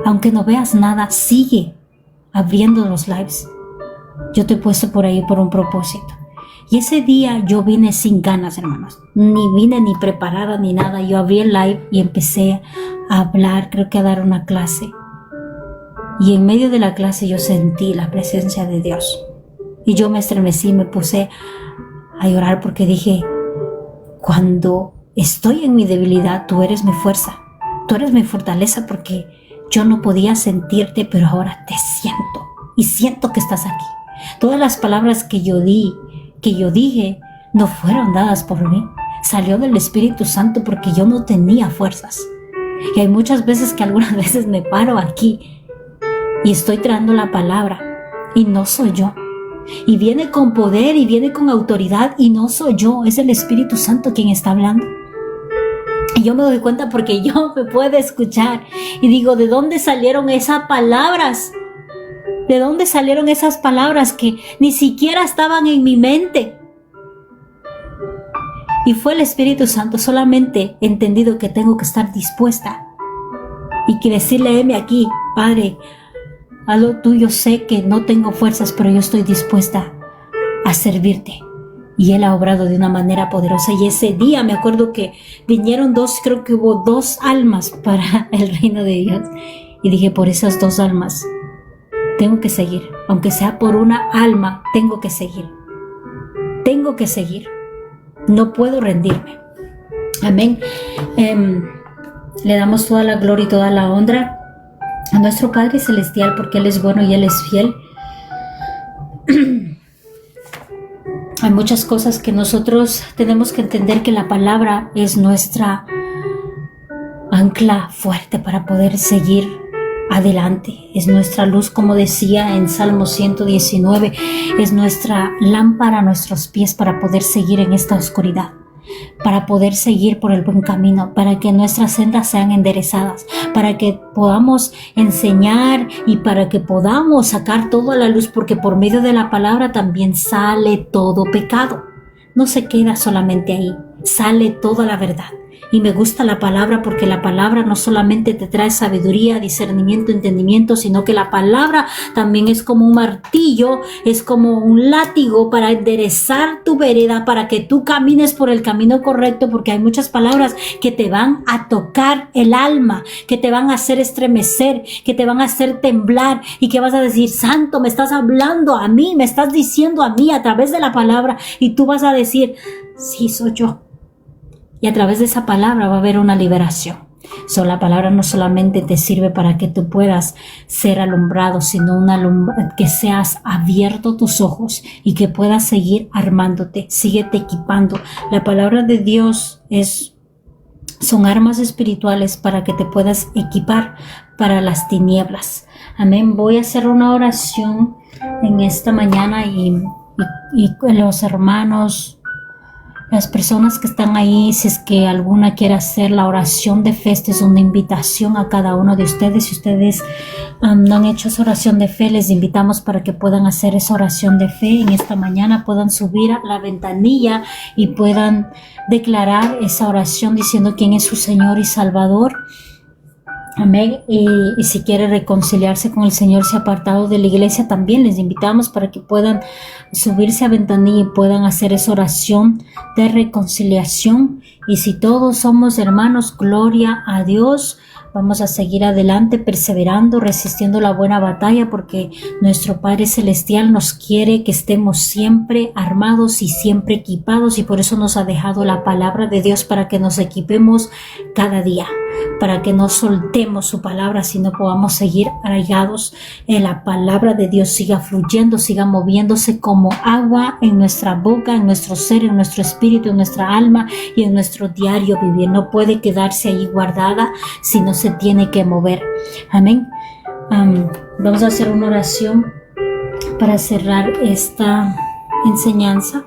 Speaker 1: aunque no veas nada, sigue abriendo los lives, yo te he puesto por ahí por un propósito. Y ese día yo vine sin ganas, hermanos, ni vine ni preparada ni nada. Yo abrí el live y empecé a hablar, creo que a dar una clase. Y en medio de la clase yo sentí la presencia de Dios. Y yo me estremecí, me puse a llorar porque dije, cuando estoy en mi debilidad, tú eres mi fuerza, tú eres mi fortaleza, porque yo no podía sentirte, pero ahora te siento y siento que estás aquí. Todas las palabras que yo dije, no fueron dadas por mí. Salió del Espíritu Santo porque yo no tenía fuerzas. Y hay muchas veces que algunas veces me paro aquí y estoy trayendo la palabra y no soy yo. Y viene con poder y viene con autoridad y no soy yo, es el Espíritu Santo quien está hablando. Y yo me doy cuenta porque yo me puedo escuchar y digo, ¿de dónde salieron esas palabras? ¿De dónde salieron esas palabras que ni siquiera estaban en mi mente? Y fue el Espíritu Santo. Solamente he entendido que tengo que estar dispuesta y que decirle, heme aquí, Padre, haz lo tuyo, sé que no tengo fuerzas, pero yo estoy dispuesta a servirte. Y Él ha obrado de una manera poderosa. Y ese día me acuerdo que vinieron creo que hubo 2 almas para el reino de Dios. Y dije, por esas 2 almas tengo que seguir. Aunque sea por una alma, tengo que seguir. Tengo que seguir. No puedo rendirme. Amén. Le damos toda la gloria y toda la honra a nuestro Padre Celestial, porque Él es bueno y Él es fiel. Hay muchas cosas que nosotros tenemos que entender, que la palabra es nuestra ancla fuerte para poder seguir adelante. Es nuestra luz, como decía en Salmo 119, es nuestra lámpara a nuestros pies para poder seguir en esta oscuridad, para poder seguir por el buen camino, para que nuestras sendas sean enderezadas, para que podamos enseñar y para que podamos sacar todo a la luz, porque por medio de la palabra también sale todo pecado. No se queda solamente ahí, sale toda la verdad. Y me gusta la palabra, porque la palabra no solamente te trae sabiduría, discernimiento, entendimiento, sino que la palabra también es como un martillo, es como un látigo para enderezar tu vereda, para que tú camines por el camino correcto, porque hay muchas palabras que te van a tocar el alma, que te van a hacer estremecer, que te van a hacer temblar, y que vas a decir, Santo, me estás hablando a mí, me estás diciendo a mí a través de la palabra, y tú vas a decir, sí, soy yo. Y a través de esa palabra va a haber una liberación. La palabra no solamente te sirve para que tú puedas ser alumbrado, sino que seas abierto tus ojos y que puedas seguir armándote, síguete equipando. La palabra de Dios son armas espirituales para que te puedas equipar para las tinieblas. Amén. Voy a hacer una oración en esta mañana y los hermanos, las personas que están ahí, si es que alguna quiere hacer la oración de fe, esta es una invitación a cada uno de ustedes. Si ustedes no han hecho esa oración de fe, les invitamos para que puedan hacer esa oración de fe en esta mañana, puedan subir a la ventanilla y puedan declarar esa oración diciendo quién es su Señor y Salvador. Amén. Y si quiere reconciliarse con el Señor, se ha apartado de la iglesia, también les invitamos para que puedan subirse a ventanilla y puedan hacer esa oración de reconciliación. Y si todos somos hermanos, gloria a Dios. Vamos a seguir adelante, perseverando, resistiendo la buena batalla, porque nuestro Padre Celestial nos quiere que estemos siempre armados y siempre equipados, y por eso nos ha dejado la palabra de Dios para que nos equipemos cada día, para que no soltemos su palabra, sino podamos seguir arraigados en la palabra de Dios, siga fluyendo, siga moviéndose como agua en nuestra boca, en nuestro ser, en nuestro espíritu, en nuestra alma y en nuestro diario vivir. No puede quedarse ahí guardada, sino se tiene que mover. Amén. Vamos a hacer una oración para cerrar esta enseñanza.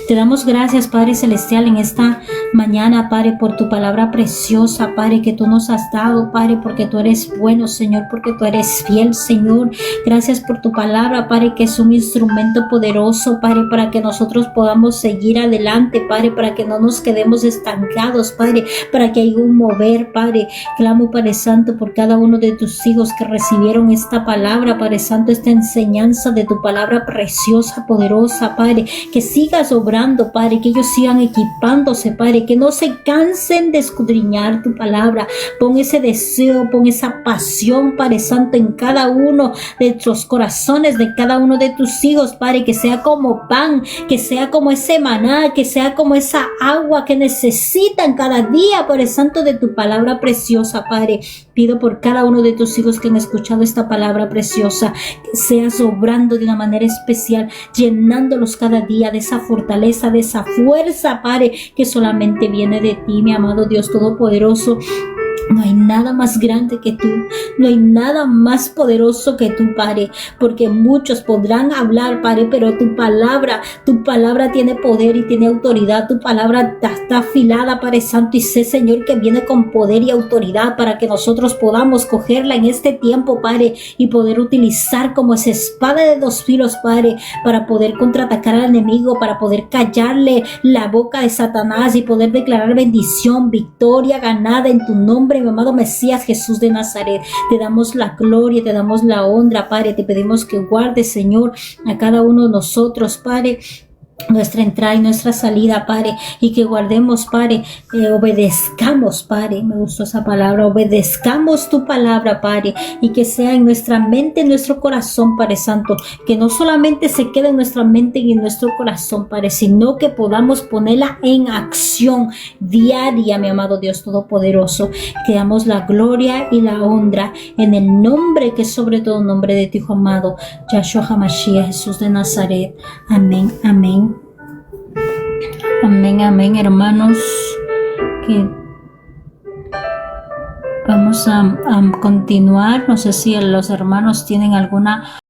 Speaker 1: Te damos gracias, Padre Celestial, en esta mañana, Padre, por tu palabra preciosa, Padre, que tú nos has dado, Padre, porque tú eres bueno, Señor, porque tú eres fiel, Señor. Gracias por tu palabra, Padre, que es un instrumento poderoso, Padre, para que nosotros podamos seguir adelante, Padre, para que no nos quedemos estancados, Padre, para que haya un mover, Padre. Clamo, Padre Santo, por cada uno de tus hijos que recibieron esta palabra, Padre Santo, esta enseñanza de tu palabra preciosa, poderosa, Padre, que sigas obrando, Padre, que ellos sigan equipándose, Padre, que no se cansen de escudriñar tu palabra. Pon ese deseo, pon esa pasión, Padre Santo, en cada uno de nuestros corazones, de cada uno de tus hijos, Padre, que sea como pan, que sea como ese maná, que sea como esa agua que necesitan cada día, Padre Santo, de tu palabra preciosa, Padre. Pido por cada uno de tus hijos que han escuchado esta palabra preciosa, que seas obrando de una manera especial, llenándolos cada día de esa fortaleza, de esa fuerza, Padre, que solamente viene de ti, mi amado Dios Todopoderoso. No hay nada más grande que tú, no hay nada más poderoso que tú, Padre, porque muchos podrán hablar, Padre, pero tu palabra tiene poder y tiene autoridad. Tu palabra está afilada, Padre Santo, y sé, Señor, que viene con poder y autoridad para que nosotros podamos cogerla en este tiempo, Padre, y poder utilizar como esa espada de 2 filos, Padre, para poder contraatacar al enemigo, para poder callarle la boca de Satanás y poder declarar bendición, victoria ganada en tu nombre, mi amado Mesías Jesús de Nazaret. Te damos la gloria, te damos la honra, Padre. Te pedimos que guardes, Señor, a cada uno de nosotros, Padre. nuestra entrada y nuestra salida, Padre, y que guardemos, Padre, obedezcamos, Padre, me gustó esa palabra, obedezcamos tu palabra, Padre, y que sea en nuestra mente, en nuestro corazón, Padre Santo, que no solamente se quede en nuestra mente y en nuestro corazón, Padre, sino que podamos ponerla en acción diaria, mi amado Dios Todopoderoso, que damos la gloria y la honra en el nombre que es sobre todo nombre de tu Hijo amado, Yahshua HaMashiach, Jesús de Nazaret. Amén, amén. Amén, amén, hermanos, que vamos a continuar. No sé si los hermanos tienen alguna